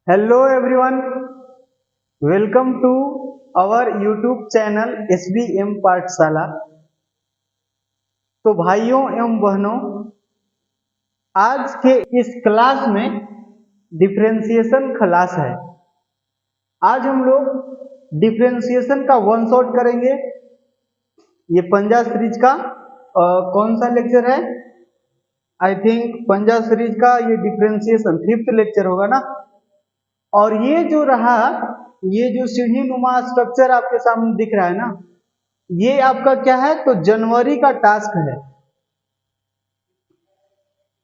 Hello everyone, welcome to our YouTube channel SBM पाठशाला। तो भाइयों एवं बहनों, आज के इस क्लास में डिफरेंशिएशन क्लास है। आज हम लोग डिफरेंशिएशन का वन शॉट करेंगे। ये पंजा सीरीज का कौन सा लेक्चर है? आई थिंक पंजा सीरीज का ये डिफरेंशिएशन 5th लेक्चर होगा ना। और ये जो रहा, ये जो सीढ़ी नुमा स्ट्रक्चर आपके सामने दिख रहा है ना, ये आपका क्या है? तो जनवरी का टास्क है।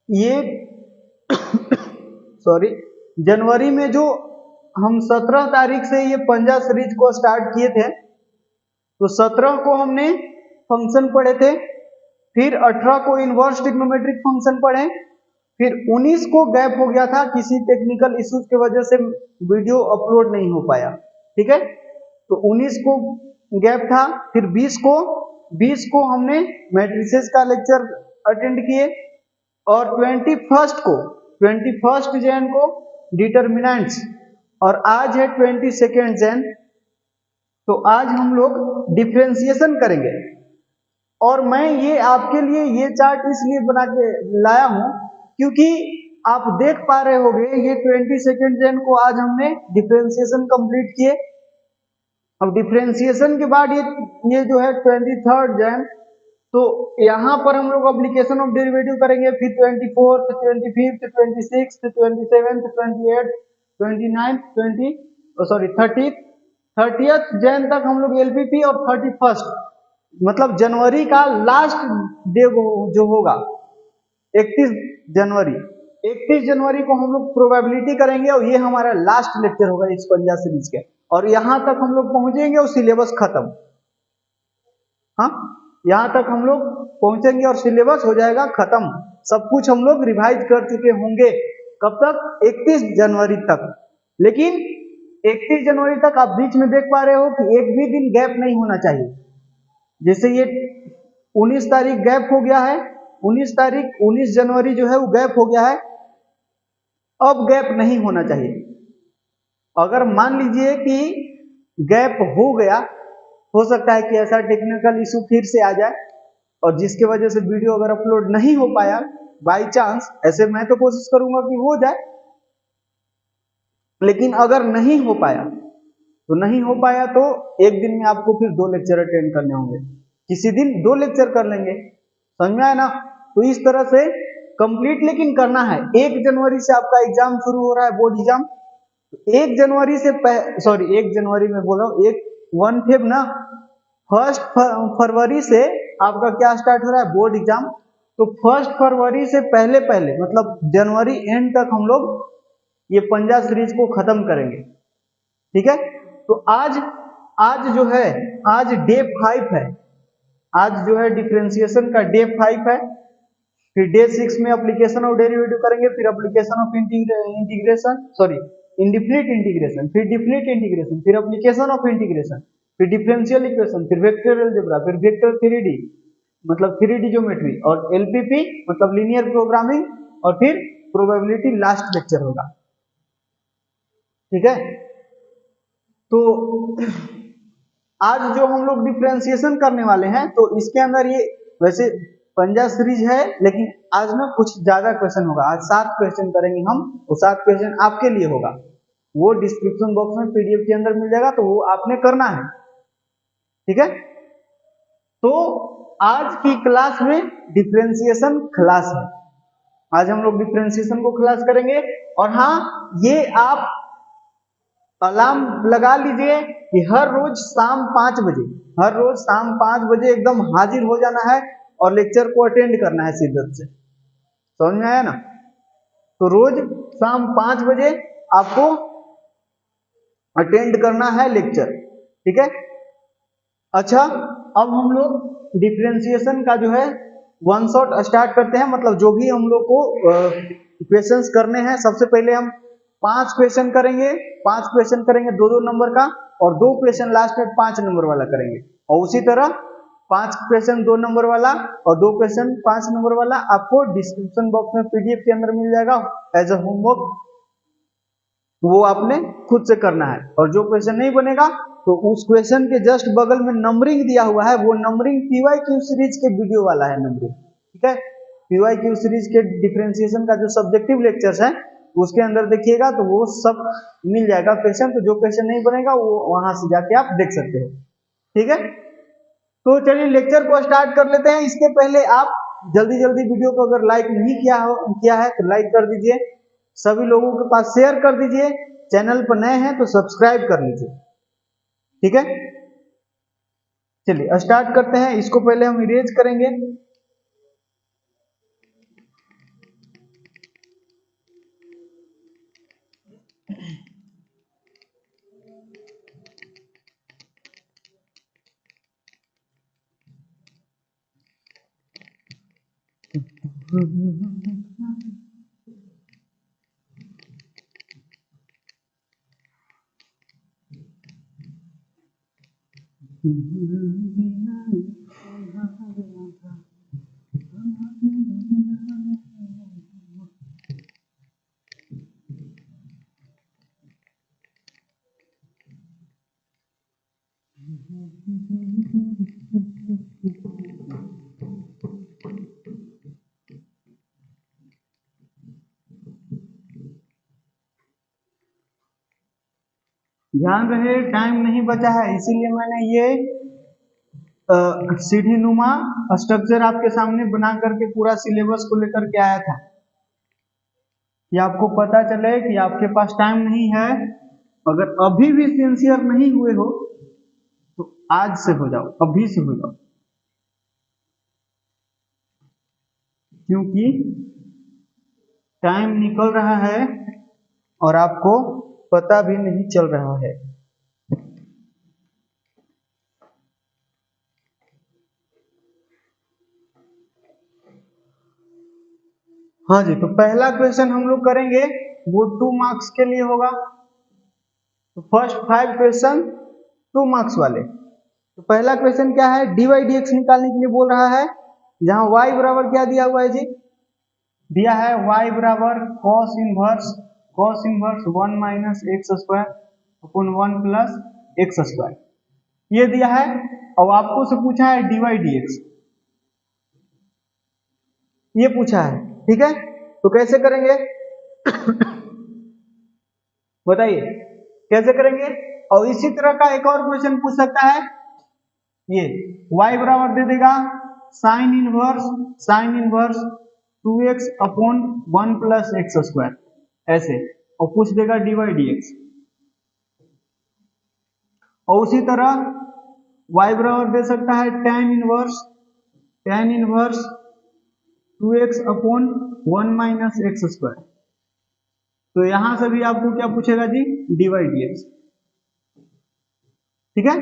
ये सॉरी, जनवरी में जो हम 17 तारीख से ये पंजा सीरीज को स्टार्ट किए थे, तो 17 को हमने फंक्शन पढ़े थे, फिर 18 को इनवर्स ट्रिग्नोमेट्रिक फंक्शन पढ़े, फिर 19 को गैप हो गया था, किसी टेक्निकल इश्यूज की वजह से वीडियो अपलोड नहीं हो पाया। ठीक है, तो 19 को गैप था, फिर 20 को हमने मैट्रिसेस का लेक्चर अटेंड किए, और 21 जैन को डिटर्मिनेंट्स, और आज है 22 जैन। तो आज हम लोग डिफरेंशिएशन करेंगे। और मैं ये आपके लिए ये चार्ट इसलिए बना के लाया हूं क्योंकि आप देख पा रहे होंगे, ये 22 जैन को आज हमने डिफरेंशिएशन कंप्लीट किए। अब डिफरेंशिएशन के बाद ये जो है 23 जैन, तो यहाँ पर हम लोग एप्लीकेशन ऑफ डेरिवेटिव करेंगे। फिर 24, 25, 26, 27, 28, 29, 30th जैन तक हम लोग एलपीपी, और 31 मतलब जनवरी का लास्ट डे जो होगा 31 जनवरी को हम लोग प्रोबेबिलिटी करेंगे, और ये हमारा लास्ट लेक्चर होगा इस पंजा सीरीज के। और यहां तक हम लोग पहुंचेंगे और सिलेबस खत्म। हाँ, यहां तक हम लोग पहुंचेंगे और सिलेबस हो जाएगा खत्म। सब कुछ हम लोग रिवाइज कर चुके होंगे। कब तक? 31 जनवरी तक। लेकिन 31 जनवरी तक आप बीच में देख पा रहे हो कि एक भी दिन गैप नहीं होना चाहिए। जैसे ये 19 तारीख गैप हो गया है, 19 जनवरी जो है वो गैप हो गया है, अब गैप नहीं होना चाहिए। अगर मान लीजिए कि गैप हो गया, हो सकता है कि ऐसा टेक्निकल इशू फिर से आ जाए, और जिसके वजह से वीडियो अगर अपलोड नहीं हो पाया बाय चांस, ऐसे मैं तो कोशिश करूंगा कि हो जाए, लेकिन अगर नहीं हो पाया तो एक दिन में आपको फिर 2 लेक्चर अटेंड करने होंगे। किसी दिन 2 लेक्चर कर लेंगे, समझ में आया ना? तो इस तरह से कंप्लीट लेकिन करना है। 1 जनवरी से आपका एग्जाम शुरू हो रहा है, बोर्ड एग्जाम। 1 जनवरी से 1 जनवरी में बोल रहा हूँ, 1 फेब ना, 1 फरवरी से आपका क्या स्टार्ट हो रहा है? Board exam. तो 1 फरवरी से पहले मतलब जनवरी एंड तक हम लोग ये पंजा सीरीज को खत्म करेंगे। ठीक है, तो आज जो है, आज डे 5 है। आज जो है डिफरेंशिएशन का डे 5 है। फिर डे 6 में एप्लीकेशन ऑफ डेरिवेटिव करेंगे, फिर application of integration, sorry indefinite integration, फिर डिफिनिट इंटीग्रेशन, फिर एप्लीकेशन ऑफ इंटीग्रेशन, फिर डिफरेंशियल इक्वेशन, फिर वेक्टर अलजेब्रा, फिर वेक्टर 3D मतलब 3D ज्योमेट्री, और एलपीपी मतलब लीनियर प्रोग्रामिंग, और फिर प्रोबेबिलिटी लास्ट लेक्चर होगा। ठीक है, तो आज जो हम लोग डिफरेंशिएशन करने वाले हैं, तो इसके अंदर ये वैसे पंजा सीरीज है, लेकिन आज ना कुछ ज्यादा क्वेश्चन होगा। आज 7 क्वेश्चन करेंगे हम, वो 7 क्वेश्चन आपके लिए होगा। वो डिस्क्रिप्शन बॉक्स में पीडीएफ के अंदर मिल जाएगा, तो वो आपने करना है। ठीक है, तो आज की क्लास में डिफरेंशिएशन क्लास है। आज हम लोग डिफरेंशिएशन को क्लास करेंगे। और हाँ, ये आप अलार्म लगा लीजिए कि हर रोज शाम 5 बजे एकदम हाजिर हो जाना है, और लेक्चर को अटेंड करना है शिद्दत से। समझ में आया ना? तो रोज शाम 5 बजे आपको अटेंड करना है लेक्चर। ठीक है, अच्छा, अब हम लोग डिफरेंशिएशन का जो है वन शॉट स्टार्ट करते हैं। मतलब जो भी हम लोग को क्वेश्चंस करने हैं, सबसे पहले हम 5 क्वेश्चन करेंगे। 5 क्वेश्चन करेंगे 2-2 नंबर का, और 2 क्वेश्चन लास्ट में 5 नंबर वाला करेंगे। और उसी तरह 5 क्वेश्चन 2 नंबर वाला और 2 क्वेश्चन 5 नंबर वाला आपको डिस्क्रिप्शन बॉक्स में पीडीएफ के अंदर मिल जाएगा एज अ होमवर्क। वो आपने खुद से करना है। और जो क्वेश्चन नहीं बनेगा तो उस क्वेश्चन के जस्ट बगल में नंबरिंग दिया हुआ है, वो नंबरिंग PYQ सीरीज के वीडियो वाला है नंबरिंग, ठीक है। PYQ सीरीज के डिफरेंशिएशन का जो सब्जेक्टिव लेक्चर्स है उसके अंदर देखिएगा तो वो सब मिल जाएगा क्वेश्चन। तो जो क्वेश्चन नहीं बनेगा वो वहां से जाके आप देख सकते हो, ठीक है। तो चलिए लेक्चर को स्टार्ट कर लेते हैं। इसके पहले आप जल्दी जल्दी वीडियो को अगर लाइक नहीं किया है तो लाइक कर दीजिए, सभी लोगों के पास शेयर कर दीजिए, चैनल पर नए हैं तो सब्सक्राइब कर लीजिए, ठीक है। चलिए स्टार्ट करते हैं। इसको पहले हम इरेज करेंगे। ध्यान रहे टाइम नहीं बचा है, इसीलिए मैंने ये सीढ़ी नुमा स्ट्रक्चर आपके सामने बना करके पूरा सिलेबस को लेकर के आया था कि आपको पता चले कि आपके पास टाइम नहीं है। अगर अभी भी सिंसियर नहीं हुए हो तो आज से हो जाओ, अभी से हो जाओ, क्योंकि टाइम निकल रहा है और आपको पता भी नहीं चल रहा है। हाँ जी, तो पहला क्वेश्चन हम लोग करेंगे वो 2 मार्क्स के लिए होगा। तो फर्स्ट 5 क्वेश्चन 2 मार्क्स वाले। तो पहला क्वेश्चन क्या है, dy/dx निकालने के लिए बोल रहा है, जहां y बराबर क्या दिया हुआ है जी, दिया है y बराबर cos inverse 1 minus x square upon 1 plus x square, ये दिया है। और आपको से पूछा है dy/dx, ये पूछा है, ठीक है। तो कैसे करेंगे बताइए कैसे करेंगे। और इसी तरह का एक और क्वेश्चन पूछ सकता है, ये y बराबर दे देगा sine inverse 2x upon 1 plus x square, ऐसे, और पूछ देगा dy/dx। और उसी तरह y बराबर दे सकता है tan inverse 2x upon 1 minus x square. तो यहां से भी आपको क्या पूछेगा जी, dy/dx, ठीक है।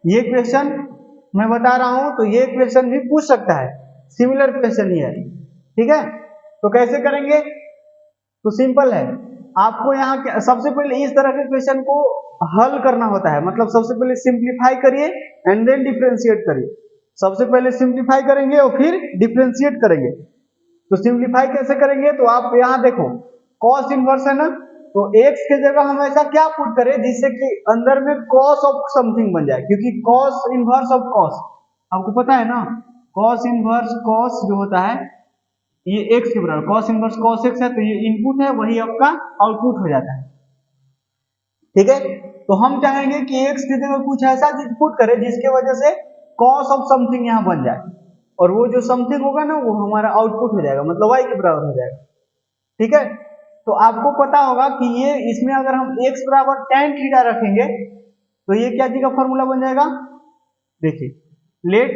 ये क्वेश्चन मैं बता रहा हूं तो ये क्वेश्चन भी पूछ सकता है, सिमिलर क्वेश्चन ही है, ठीक है। तो कैसे करेंगे, तो सिंपल है, आपको यहाँ सबसे पहले इस तरह के क्वेश्चन को हल करना होता है। मतलब सबसे पहले सिंप्लीफाई करिए एंड देन डिफरेंशिएट करिए। सबसे पहले सिंप्लीफाई करेंगे और फिर डिफरेंशिएट करेंगे। तो सिंप्लीफाई कैसे करेंगे, तो आप यहाँ देखो cos इनवर्स है ना, तो x के जगह हम ऐसा क्या पुट करें जिससे कि अंदर में cos ऑफ समथिंग बन जाए, क्योंकि cos इनवर्स ऑफ cos आपको पता है ना, cos इनवर्स cos जो होता है ये x के बराबर, cos इनवर्स cos x है, तो ये इनपुट है, वही आपका आउटपुट हो जाता है, ठीक है। तो हम चाहेंगे कि x की जगह कुछ ऐसा चीज पुट करें जिसके वजह से cos ऑफ समथिंग यहाँ बन जाए, और वो जो समथिंग होगा ना वो हमारा आउटपुट हो जाएगा, मतलब y के बराबर हो जाएगा, ठीक है। तो आपको पता होगा कि ये इसमें अगर हम x बराबर tan थीटा रखेंगे तो ये क्या जी का फॉर्मूला बन जाएगा, देखिए, लेट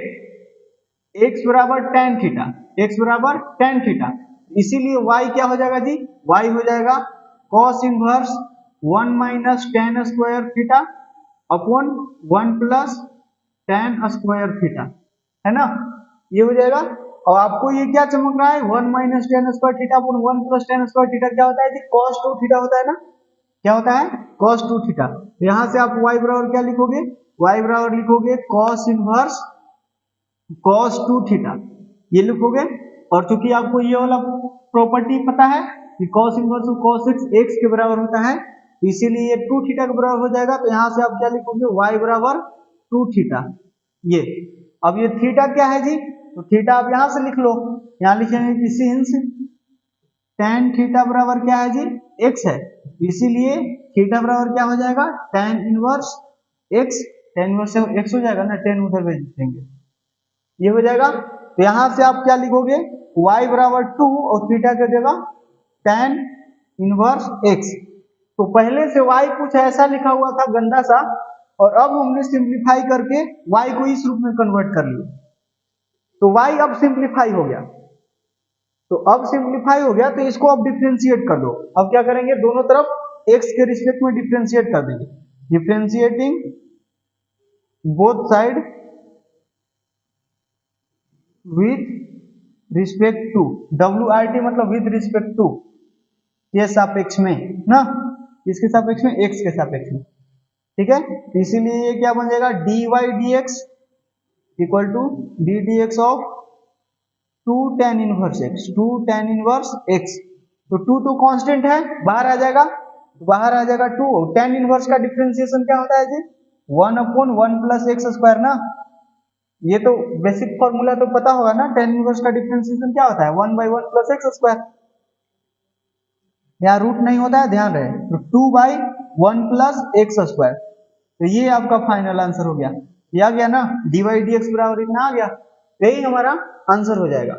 x बराबर tan थीटा, इसीलिए y क्या हो जाएगा जी, y हो जाएगा cos inverse 1 minus tan square theta upon 1 plus tan square theta, है ना, ये हो जाएगा। और आपको ये क्या चमक रहा है, 1 minus tan square theta upon 1 plus tan square theta क्या होता है जी, cos 2 थीटा होता है ना, क्या होता है cos 2 थीटा। यहां से आप y बराबर क्या लिखोगे, y बराबर लिखोगे cos इनवर्स cos 2 थीटा, ये लिखोगे। और चूंकि आपको ये वाला प्रॉपर्टी पता है कि cos inverse cos x x के बराबर होता है, तो इसीलिए ये 2 थीटा के बराबर हो जाएगा। तो यहाँ से आप क्या लिखोगे, y बराबर 2 थीटा। ये अब ये थीटा क्या है जी, तो थीटा आप यहाँ से लिख लो, यहाँ लिखेंगे कि सिंस tan थीटा बराबर क्या है जी, x है, इसीलिए थीटा बराबर क्या हो जाएगा, tan inverse x। tan inverse x हो जाएगा ना, tan उधर भेज देंगे, ये हो जाएगा। तो यहां से आप क्या लिखोगे, y बराबर 2 और थीटा की जगह tan इनवर्स x। तो पहले से y कुछ ऐसा लिखा हुआ था गंदा सा, और अब हमने सिंप्लीफाई करके y को इस रूप में कन्वर्ट कर लिया। तो y अब सिंप्लीफाई हो गया, तो अब सिंप्लीफाई हो गया तो इसको अब डिफरेंशिएट कर दो। अब क्या करेंगे, दोनों तरफ x के रिस्पेक्ट में डिफरेंशिएट कर देंगे। Differentiating both side with respect to, WRT मतलब विथ रिस्पेक्ट टू, ये सापेक्ष में ना, इसके सापेक्ष में, x के सापेक्ष में, ठीक है। तो इसीलिए ये क्या बन जाएगा, dy dx equal to D dx of 2 tan inverse x, 2 tan inverse x। तो 2 तो कांस्टेंट है, बाहर आ जाएगा, बाहर आ जाएगा 2। tan इनवर्स का डिफरेंशिएशन क्या होता है जी, 1/1 प्लस एक्स स्क्वायर ना, ये तो बेसिक फॉर्मूला तो पता होगा ना। tan इनवर्स का डिफरेंशिएशन क्या होता है, 1/1 प्लस एक्स स्क्वायर। यहाँ रूट नहीं होता है, ध्यान रहे, तो 2/1 प्लस एक्स स्क्वायर। तो ये आपका फाइनल आंसर हो गया, ये आ गया ना, dy dx बराबर इतना आ गया, यही हमारा आंसर हो जाएगा।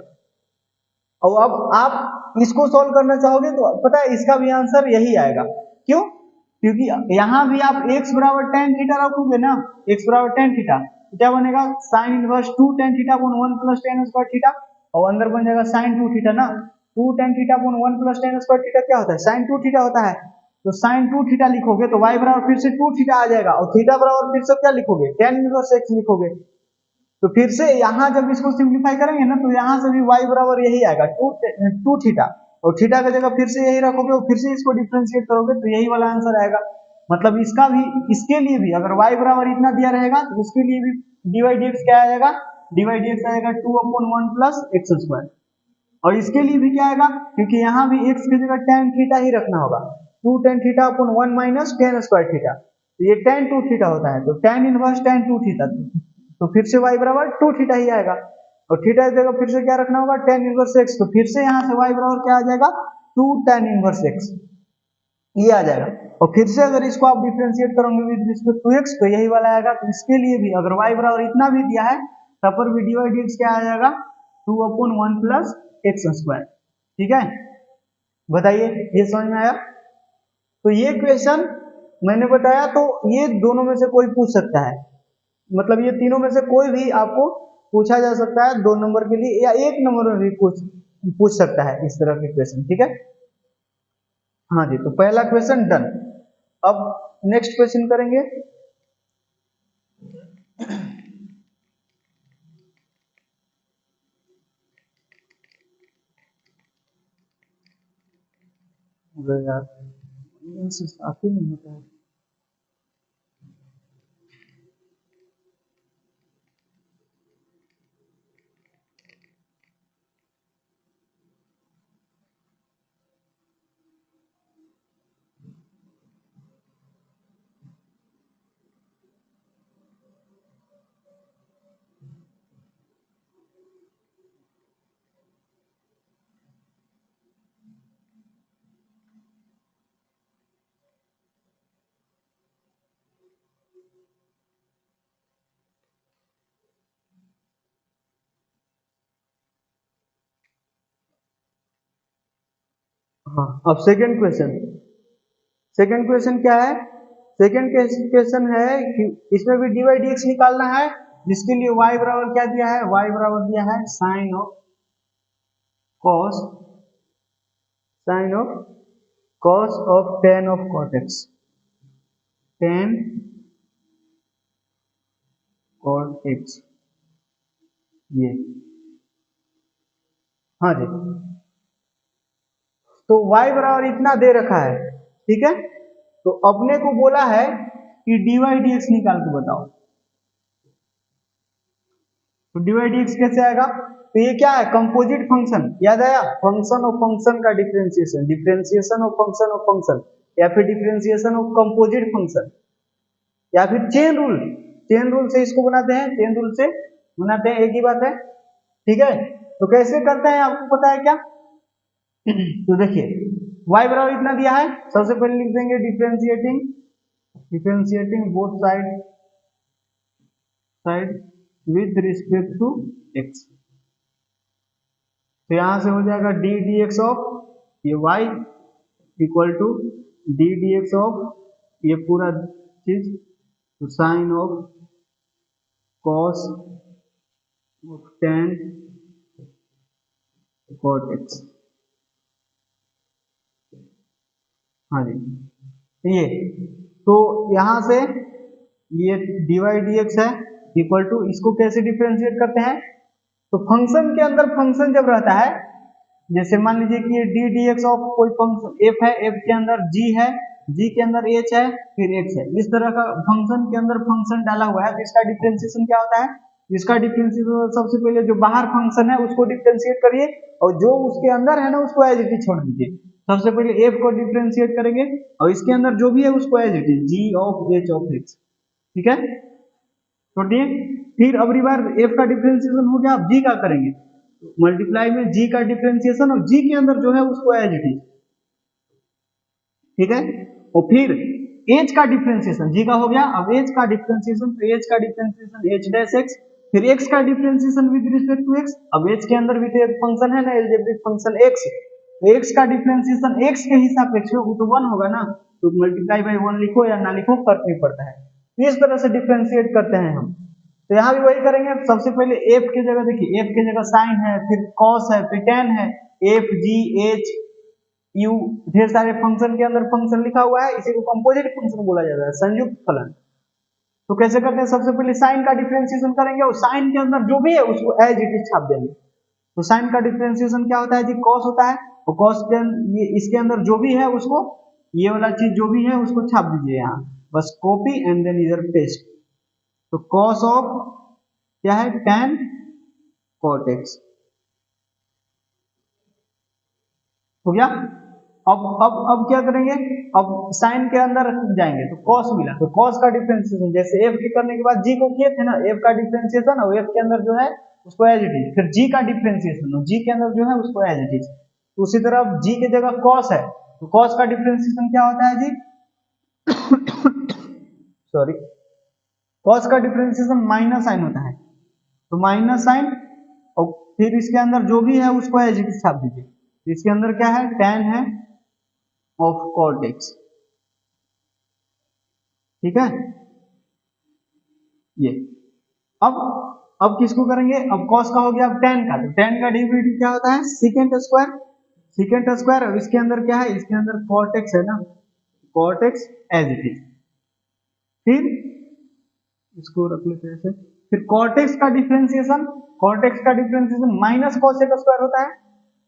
और अब आप इसको सॉल्व करना चाहोगे तो पता है इसका भी आंसर यही आएगा, क्यों, क्योंकि यहाँ भी आप x बराबर tan थीटा रखोगे ना, x बराबर tan थीटा, तो क्या बनेगा, sin inverse 2 tan theta upon 1 plus tan square theta, और अंदर बन जाएगा sin 2 थीटा ना, 2 tan theta upon 1 plus tan square theta क्या होता है, sin 2 थीटा होता है। तो sin 2 थीटा लिखोगे तो y बराबर फिर से 2 थीटा आ जाएगा, और थीटा बराबर फिर से क्या लिखोगे, tan इनवर्स x लिखोगे। तो फिर से यहाँ जब इसको सिंप्लीफाई करेंगे ना, तो यहाँ से भी y बराबर यही आएगा, 2 थीटा, और थीटा की जगह फिर से यही रखोगे, और फिर से इसको डिफरेंशिएट करोगे तो यही वाला आंसर आएगा। मतलब इसका भी, इसके लिए भी अगर y बराबर इतना दिया रहेगा तो इसके लिए भी dy dx क्या आ जाएगा, dy dx आएगा 2/1 प्लस एक्स स्क्वायर। और इसके लिए भी क्या आएगा, क्योंकि यहाँ भी x की जगह tan थीटा ही रखना होगा, 2 tan theta upon 1 minus tan square theta, तो ये tan 2 थीटा होता है, तो tan इनवर्स tan 2 थीटा, तो फिर से y बराबर 2 थीटा ही आएगा। और थीटा की जगह फिर से क्या रखना होगा, tan इनवर्स x, तो फिर से यहाँ से y बराबर क्या आ जाएगा, 2 tan इनवर्स x, ये आ जाएगा। और फिर से अगर इसको आप डिफरेंशिएट करोगे विद रिस्पेक्ट टू x तो यही वाला आएगा। तो इसके लिए भी अगर y बराबर इतना भी दिया है तब पर भी dy dx क्या आ जाएगा, 2/1 प्लस एक्स स्क्वायर, ठीक है। बताइए ये समझ में आया। तो ये क्वेश्चन मैंने बताया, तो ये दोनों में से कोई पूछ सकता है, मतलब ये तीनों में से कोई भी आपको पूछा जा सकता है 2 नंबर के लिए, या 1 नंबर में भी पूछ सकता है इस तरह के क्वेश्चन, ठीक है। हाँ जी, तो पहला क्वेश्चन डन। अब नेक्स्ट क्वेश्चन करेंगे। यार इनसे साफ ही नहीं होता है। हाँ, अब सेकंड क्वेश्चन क्या है, सेकंड क्वेश्चन है कि इसमें भी dy dx निकालना है, जिसके लिए y बराबर क्या दिया है, y बराबर दिया है sine of cos of tan of cot x, tan cot x, ये, हाँ जी। तो y बराबर इतना दे रखा है, ठीक है। तो अपने को बोला है कि dy dx निकाल के बताओ। तो dy dx कैसे आएगा, तो ये क्या है, कंपोजिट फंक्शन, याद आया, फंक्शन ऑफ फंक्शन का डिफरेंशिएशन, डिफरेंशिएशन ऑफ फंक्शन या फिर डिफरेंशिएशन ऑफ कंपोजिट फंक्शन, या फिर चेन रूल, चेन रूल से इसको बनाते हैं, चेन रूल से बनाते हैं, एक ही बात है, ठीक है। तो कैसे करते हैं आपको पता है क्या? तो देखिए y बराबर इतना दिया है, सबसे पहले लिख देंगे differentiating both side with respect to x, तो यहां से हो जाएगा डी डी एक्स ऑफ ये y equal to D D x of ये पूरा चीज, तो sine of cos tan cot X, हाँ जी ये, तो यहां से ये dy dx है इक्वल टू, इसको कैसे डिफरेंशिएट करते हैं? तो फंक्शन के अंदर फंक्शन जब रहता है, जैसे मान लीजिए कि ये डी डी एक्स ऑफ कोई फंक्शन f है, f के अंदर g है, g के अंदर h है, फिर x है, इस तरह का फंक्शन के अंदर फंक्शन डाला हुआ है, तो इसका डिफरेंशिएशन क्या होता है? इसका डिफरेंशिएशन सबसे पहले जो बाहर फंक्शन है उसको डिफरेंशिएट करिए, और जो उसके अंदर है ना उसको एज इट इज छोड़ दीजिए। सबसे पहले f को डिफरेंशिएट करेंगे और इसके अंदर जो भी है उसको as it is g of h of x, ठीक है, छोड़िए। फिर अगली बार f का डिफरेंशिएशन हो गया, अब g का करेंगे, मल्टीप्लाई में g का डिफरेंशिएशन और g के अंदर जो है उसको एज इट इज, ठीक है। और फिर h का डिफरेंशिएशन, g का हो गया, अब h का डिफरेंशिएशन, तो h का डिफरेंशिएशन h डैश x, फिर x का differentiation with respect to x, अब h के अंदर भी तो एक फंक्शन है ना अलजेब्रिक फंक्शन x, तो x का डिफरेंशिएशन x के हिसाब से वो तो 1 होगा ना, तो मल्टीप्लाई बाय 1 लिखो या ना लिखो फर्क नहीं पड़ता है, इस तरह से डिफरेंशिएट करते हैं हम। तो यहाँ भी वही करेंगे, सबसे पहले f की जगह देखिए, f की जगह साइन है, फिर cos है, फिर tan है, f g h u ढेर सारे फंक्शन के अंदर फंक्शन लिखा हुआ है, इसी को कंपोजिट फंक्शन बोला जाता है, संयुक्त फलन। तो कैसे करते हैं? सबसे पहले साइन का डिफरेंशिएशन करेंगे और साइन के अंदर जो भी है उसको एज इट इज छाप देंगे। तो साइन का डिफरेंशिएशन क्या होता है जी? cos होता है, और cos ये इसके अंदर जो भी है उसको, ये वाला चीज जो भी है उसको छाप दीजिए यहाँ, बस कॉपी एंड देन इधर पेस्ट। तो cos ऑफ क्या है? tan cot x हो गया। अब क्या करेंगे? अब साइन के अंदर जाएंगे तो cos मिला, तो cos का डिफरेंशिएशन जैसे f के करने के बाद g को किए थे ना, f का डिफरेंशिएशन और f के अंदर जो है उसको एज इट इज, फिर g का डिफरेंशिएशन और g के अंदर जो है उसको एज इट इज। तो उसी तरह g की जगह cos है, तो cos का डिफरेंशिएशन क्या होता है जी? सॉरी, cos का डिफरेंशिएशन माइनस साइन होता है, तो माइनस साइन और फिर इसके अंदर जो भी है उसको एज इट इज छाप दीजिए। इसके अंदर क्या है? tan है ऑफ cot x, ठीक है ये। अब किसको करेंगे? अब cos का हो गया, अब tan का, तो tan का डेरिवेटिव क्या होता है? secant स्क्वायर, secant स्क्वायर, और इसके अंदर क्या है? इसके अंदर cot x है ना, cot x as it is. फिर इसको रख लेते हैं ऐसे, फिर cot x का डिफरेंशिएशन, cot x का differentiation minus cos x square होता है,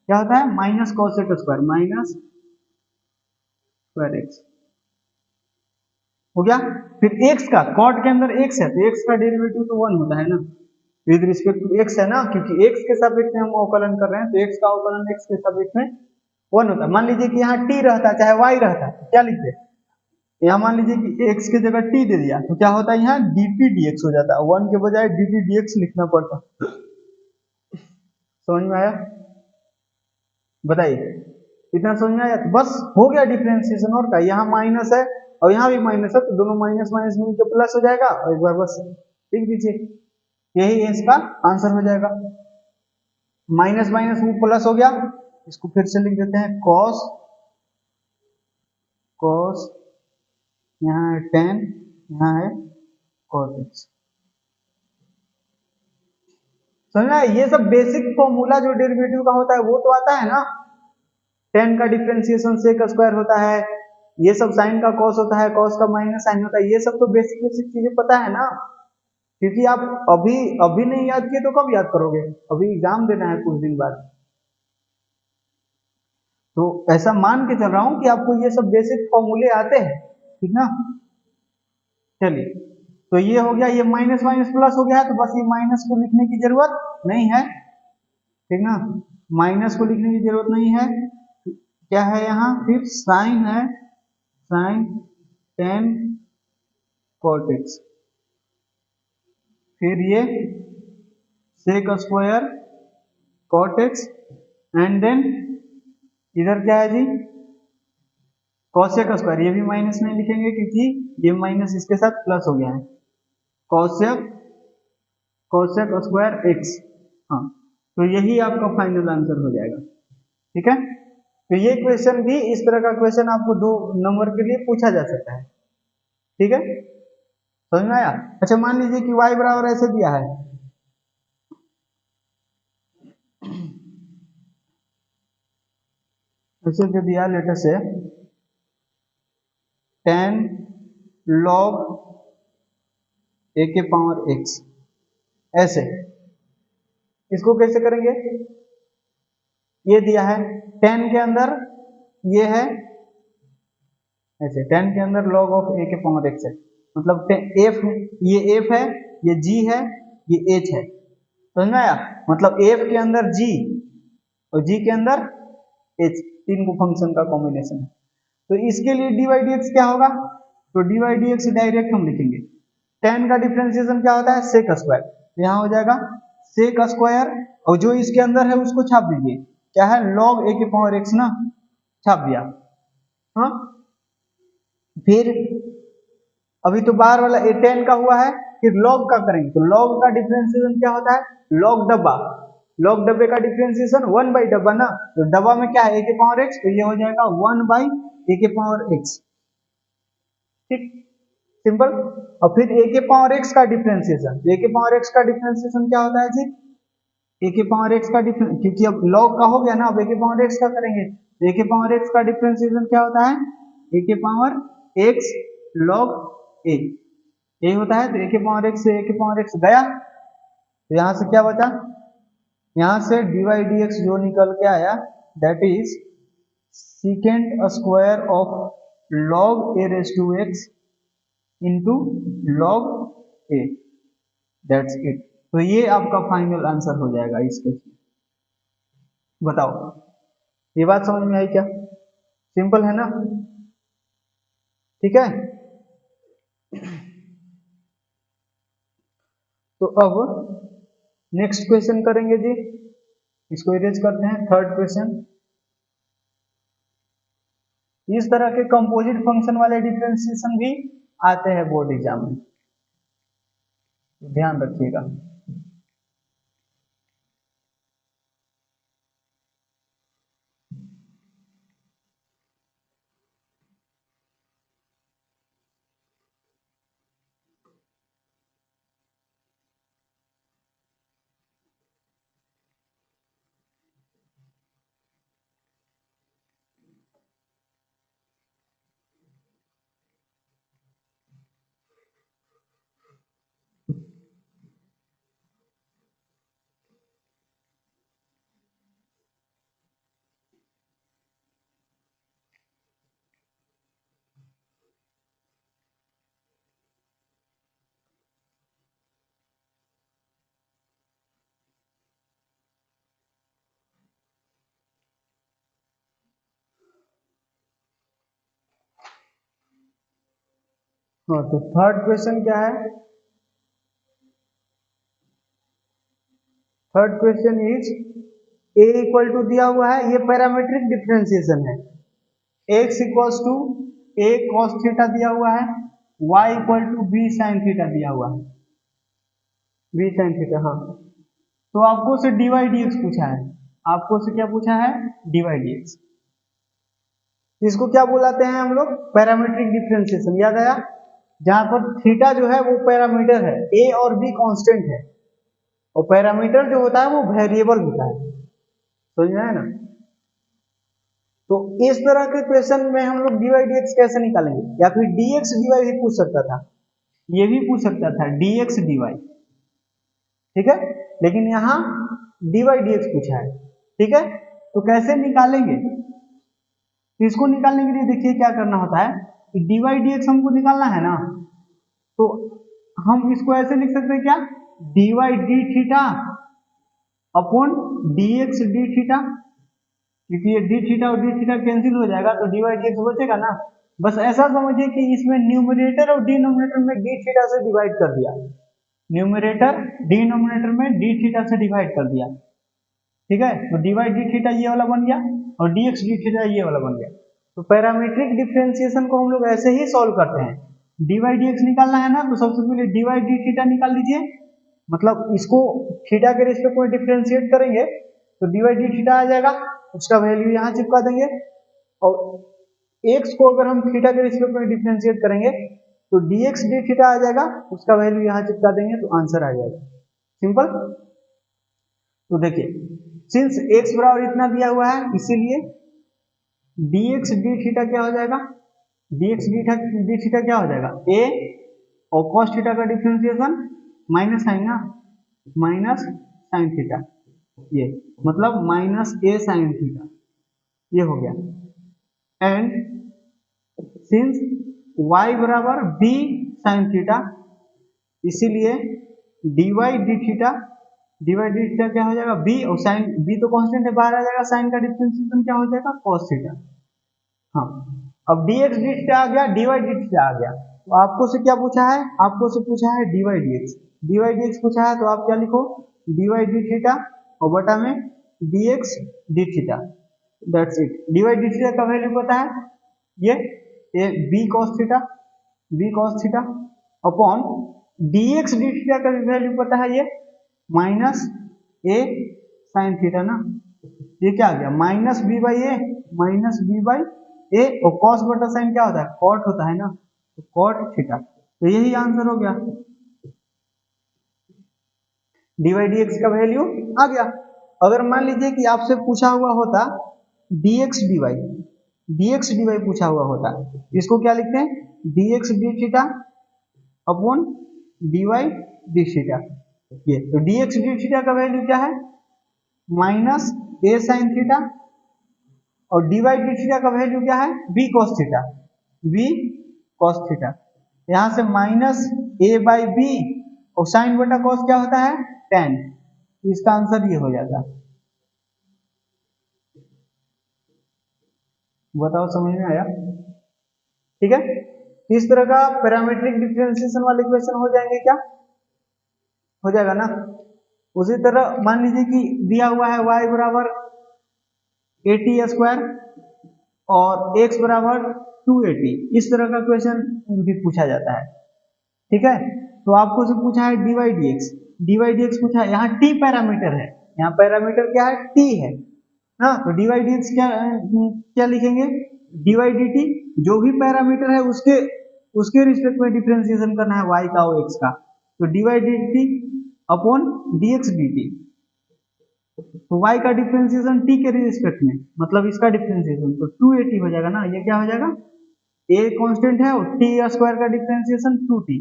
क्या होता है? Minus cos x square, minus square x हो गया। फिर x का, cot के अंदर x है तो x का डेरिवेटिव तो 1 होता है ना, विद रिस्पेक्ट टू x है ना, क्योंकि x के सापेक्ष में हम अवकलन कर रहे हैं, तो x का अवकलन x के सापेक्ष में 1 होता है। मान लीजिए कि यहाँ t रहता है चाहे y रहता है, तो क्या लिखते हैं? यहाँ मान लीजिए कि x की जगह t दे दिया, तो क्या होता है? यहाँ dt dx हो जाता है, 1 के बजाय dt dx लिखना पड़ता। समझ में आया? बताइए, इतना समझ में आया? तो बस हो गया डिफरेंशिएशन। और का यहाँ माइनस है और यहाँ भी माइनस है, तो दोनों माइनस माइनस मिलकर प्लस हो जाएगा, और एक बार बस लिख दीजिए, यही इसका आंसर हो जाएगा। माइनस माइनस वो प्लस हो गया, इसको फिर से लिख देते हैं, cos यहाँ है tan, यहाँ है cot x। समझना? ये सब बेसिक फॉर्मूला जो डेरिवेटिव का होता है वो तो आता है ना, tan का डिफरेंशिएशन sec स्क्वायर होता है, ये सब साइन का cos होता है, cos का माइनस साइन होता है, ये सब तो बेसिक बेसिक चीजें पता है ना, क्योंकि आप अभी नहीं याद किए तो कब याद करोगे? अभी एग्जाम देना है कुछ दिन बाद, तो ऐसा मान के चल रहा हूं कि आपको ये सब बेसिक फॉर्मूले आते हैं, ठीक ना। चलिए, तो ये हो गया, ये माइनस माइनस प्लस हो गया है, तो बस ये माइनस को लिखने की जरूरत नहीं है, ठीक ना, माइनस को लिखने की जरूरत नहीं है। क्या है यहाँ? फिर साइन है साइन टेन कॉट एक्स, फिर ये sec square cot X, and then इधर क्या है जी कॉसेक स्क्वायर, ये भी माइनस नहीं लिखेंगे क्योंकि ये माइनस इसके साथ प्लस हो गया है, कॉसेक स्क्वायर एक्स। हाँ, तो यही आपका फाइनल आंसर हो जाएगा। ठीक है, तो ये क्वेश्चन भी इस तरह का क्वेश्चन आपको 2 नंबर के लिए पूछा जा सकता है। ठीक है, समझ में आया? अच्छा, मान लीजिए कि y बराबर ऐसे दिया है, ऐसे दे दिया लेटर से 10 log a के पावर x, ऐसे इसको कैसे करेंगे? ये दिया है 10 के अंदर ये है ऐसे, 10 के अंदर log ऑफ a के पावर x है, मतलब f, ये f है, ये g है, ये h है, समझ में आया? मतलब f के अंदर g और g के अंदर h, तीन को फंक्शन का कॉम्बिनेशन है। तो इसके लिए dy dx क्या होगा? तो dy dx डायरेक्ट हम लिखेंगे, 10 का डिफरेंशिएशन क्या होता है? सेक स्क्वायर, यहाँ हो जाएगा सेक स्क्वायर, और जो इसके अंदर है उसको छाप दीजिए, क्या है? log a के पावर x ना, छाप दिया। हाँ, फिर अभी तो बाहर वाला a 10 का हुआ है, फिर log का करेंगे, तो log का डिफरेंशिएशन क्या होता है? log डब्बा, log डब्बे का डिफरेंशिएशन 1 बाई डब्बा ना, तो डब्बा में क्या है? a के पावर x, तो ये हो जाएगा 1 बाई a के पावर x। ठीक, सिंपल। और फिर a के पावर x का डिफरेंशिएशन, a के पावर x का डिफरेंशिएशन क्या होता है जी? a के पावर x का डिफरेंस, क्योंकि अब log का हो गया ना, अब a के पावर x का करेंगे, तो a के पावर x का डिफरेंशिएशन क्या होता है? a के पावर x log a, यही होता है। तो a के पावर x से a के पावर x गया, तो यहां से क्या बचा? यहां से dy dx जो निकल के आया, that is secant square of log a raise to x into log a, that's it. तो ये आपका फाइनल आंसर हो जाएगा इस क्वेश्चन। बताओ, ये बात समझ में आई क्या? सिंपल है ना? ठीक है, तो अब नेक्स्ट क्वेश्चन करेंगे जी, इसको इरेज करते हैं। थर्ड क्वेश्चन, इस तरह के कंपोजिट फंक्शन वाले डिफरेंशिएशन भी आते हैं बोर्ड एग्जाम में, ध्यान रखिएगा। हाँ, तो थर्ड क्वेश्चन क्या है? Third question is a equal to दिया हुआ है, ये पैरामीट्रिक डिफरेंशिएशन है, x equals to a cos theta दिया हुआ है, y equal to b sin theta दिया हुआ है, b sin थीटा। हाँ, तो आपको से dy dx पूछा है, आपको से क्या पूछा है? dy dx। इसको क्या बुलाते हैं हम लोग? पैरामीट्रिक डिफरेंशिएशन, याद आया? जहां पर थीटा जो है वो पैरामीटर है, a और b कांस्टेंट है, और पैरामीटर जो होता है वो वेरिएबल होता है, समझ में आया ना? तो इस तरह के क्वेश्चन में हम लोग dy dx कैसे निकालेंगे? या फिर dx dy भी पूछ सकता था, ये भी पूछ सकता था dx dy, ठीक है, लेकिन यहाँ dy dx पूछा है। ठीक है, तो कैसे निकालेंगे? तो इसको निकालने के लिए देखिए क्या करना होता है कि dy dx हमको निकालना है ना, तो हम इसको ऐसे लिख सकते हैं क्या? dy d theta upon dx d theta, क्योंकि ये d थीटा और d थीटा कैंसिल हो जाएगा, तो dy dx बचेगा ना, बस ऐसा समझिए कि इसमें न्यूमरेटर और डिनोमिनेटर में डी थीटा से डिवाइड कर दिया, न्यूमरेटर डिनोमिनेटर में डी थीटा से डिवाइड कर दिया, ठीक है। तो डीवाई डी थीटा ये वाला बन गया और डी एक्स डी थीटा ये वाला बन गया। तो पैरामीट्रिक डिफरेंशिएशन को हम लोग ऐसे ही सॉल्व करते हैं। डीवाई डी एक्स निकालना है ना, तो सबसे पहले डीवाई डी थीटा निकाल लीजिए, मतलब इसको थीटा के रिस्पेक्ट में डिफरेंशिएट करेंगे तो डीवाई डी थीटा आ जाएगा, उसका वैल्यू यहाँ चिपका देंगे। और एक्स को अगर हम थीटा के रिस्पेक्ट में डिफरेंशिएट करेंगे तो डी एक्स डी थीटा आ जाएगा, उसका वैल्यू यहाँ चिपका देंगे तो आंसर आ जाएगा, सिंपल। तो देखिए सिंस x बराबर इतना दिया हुआ है इसीलिए dx d थीटा क्या हो जाएगा, dx d थीटा क्या हो जाएगा, a और cos थीटा का डिफरेंशिएशन माइनस साइन ना, माइनस साइन थीटा, ये मतलब माइनस a साइन थीटा, ये हो गया। एंड सिंस y बराबर b साइन थीटा इसीलिए dy d theta, divide D theta क्या हो जाएगा b, और साइन b तो कांस्टेंट है बाहर आ जाएगा, साइन का डिफरेंशिएशन क्या हो जाएगा cos थीटा। हाँ अब dx d थीटा आ गया, dy d थीटा आ गया। तो आपको से क्या पूछा है, आपको से पूछा है dy dx पूछा है, तो आप क्या लिखो dy d थीटा और बटा में dx d theta, that's it. dy d theta का वैल्यू पता है ये b cos theta upon dx d theta का वैल्यू पता है ये माइनस ए साइन थीटा ना, ये क्या आ गया minus B by A, minus B by A, और कॉस बटा साइन क्या होता है कॉट होता है ना, तो कॉट थीटा। तो यही आंसर हो गया, डीवाई डी एक्स का वैल्यू आ गया। अगर मान लीजिए कि आपसे पूछा हुआ होता dx dy पूछा हुआ होता, इसको क्या लिखते हैं dx d theta upon dy d theta, ये तो dx d थीटा का वैल्यू क्या है माइनस a साइन थीटा, और dy d थीटा का वैल्यू क्या है b cos theta, b cos theta. यहां से माइनस a बाई b और साइन बटा cos क्या होता है tan, तो इसका आंसर ये हो जाता है। बताओ समझ में आया, ठीक है। इस तरह का पैरामीट्रिक डिफरेंशिएशन वाले क्वेश्चन हो जाएंगे क्या, हो जाएगा ना। उसी तरह मान लीजिए कि दिया हुआ है y बराबर 80² और x बराबर 280, इस तरह का क्वेश्चन भी पूछा जाता है, ठीक है। तो आपको से पूछा है dy dx पूछा है, यहाँ t पैरामीटर है, यहाँ पैरामीटर क्या है t है ना, तो dy dx क्या लिखेंगे dy dt, जो भी पैरामीटर है उसके रिस्पेक्ट में डिफरेंशिएशन करना है y का और x का, तो dy dt upon dx dt, तो y का डिफरेंशिएशन t के रिस्पेक्ट में, मतलब इसका डिफरेंशिएशन तो 280 हो जाएगा ना, ये क्या हो जाएगा a कांस्टेंट है और t स्क्वायर का डिफरेंशिएशन 2t,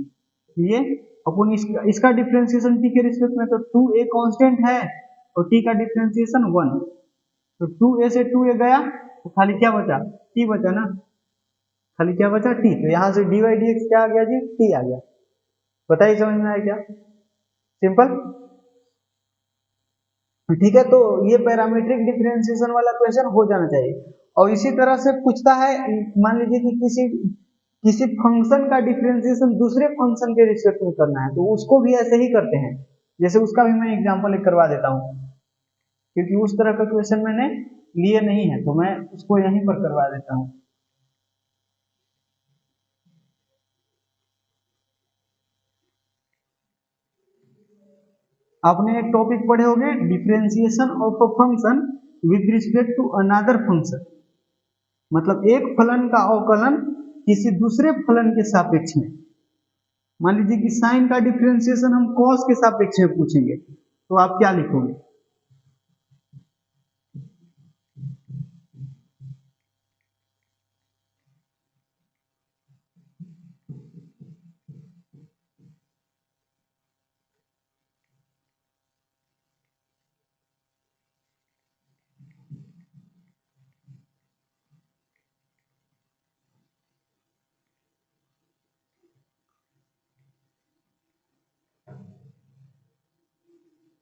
ये अपन इसका डिफरेंशिएशन t के रिस्पेक्ट में, तो 2a कांस्टेंट है और t का डिफरेंशिएशन 1, तो 2a से 2a गया तो खाली क्या बचा t बचा ना, खाली क्या बचा t, तो यहाँ से dy dx क्या आ गया जी t आ गया। बताइए समझ में आया क्या, सिंपल, ठीक है। तो ये पैरामीट्रिक डिफरेंशिएशन वाला क्वेश्चन हो जाना चाहिए। और इसी तरह से पूछता है, मान लीजिए कि किसी फंक्शन का डिफरेंशिएशन दूसरे फंक्शन के रिस्पेक्ट में करना है, तो उसको भी ऐसे ही करते हैं, जैसे उसका भी मैं एग्जांपल एक करवा देता हूँ, क्योंकि उस तरह का क्वेश्चन मैंने लिए नहीं है तो मैं उसको यहीं पर करवा देता हूँ। आपने एक टॉपिक पढ़े होंगे differentiation of a function with respect to another function, मतलब एक फलन का अवकलन किसी दूसरे फलन के सापेक्ष में। मान लीजिए कि साइन का डिफरेंशिएशन हम कॉस के सापेक्ष में पूछेंगे, तो आप क्या लिखोगे,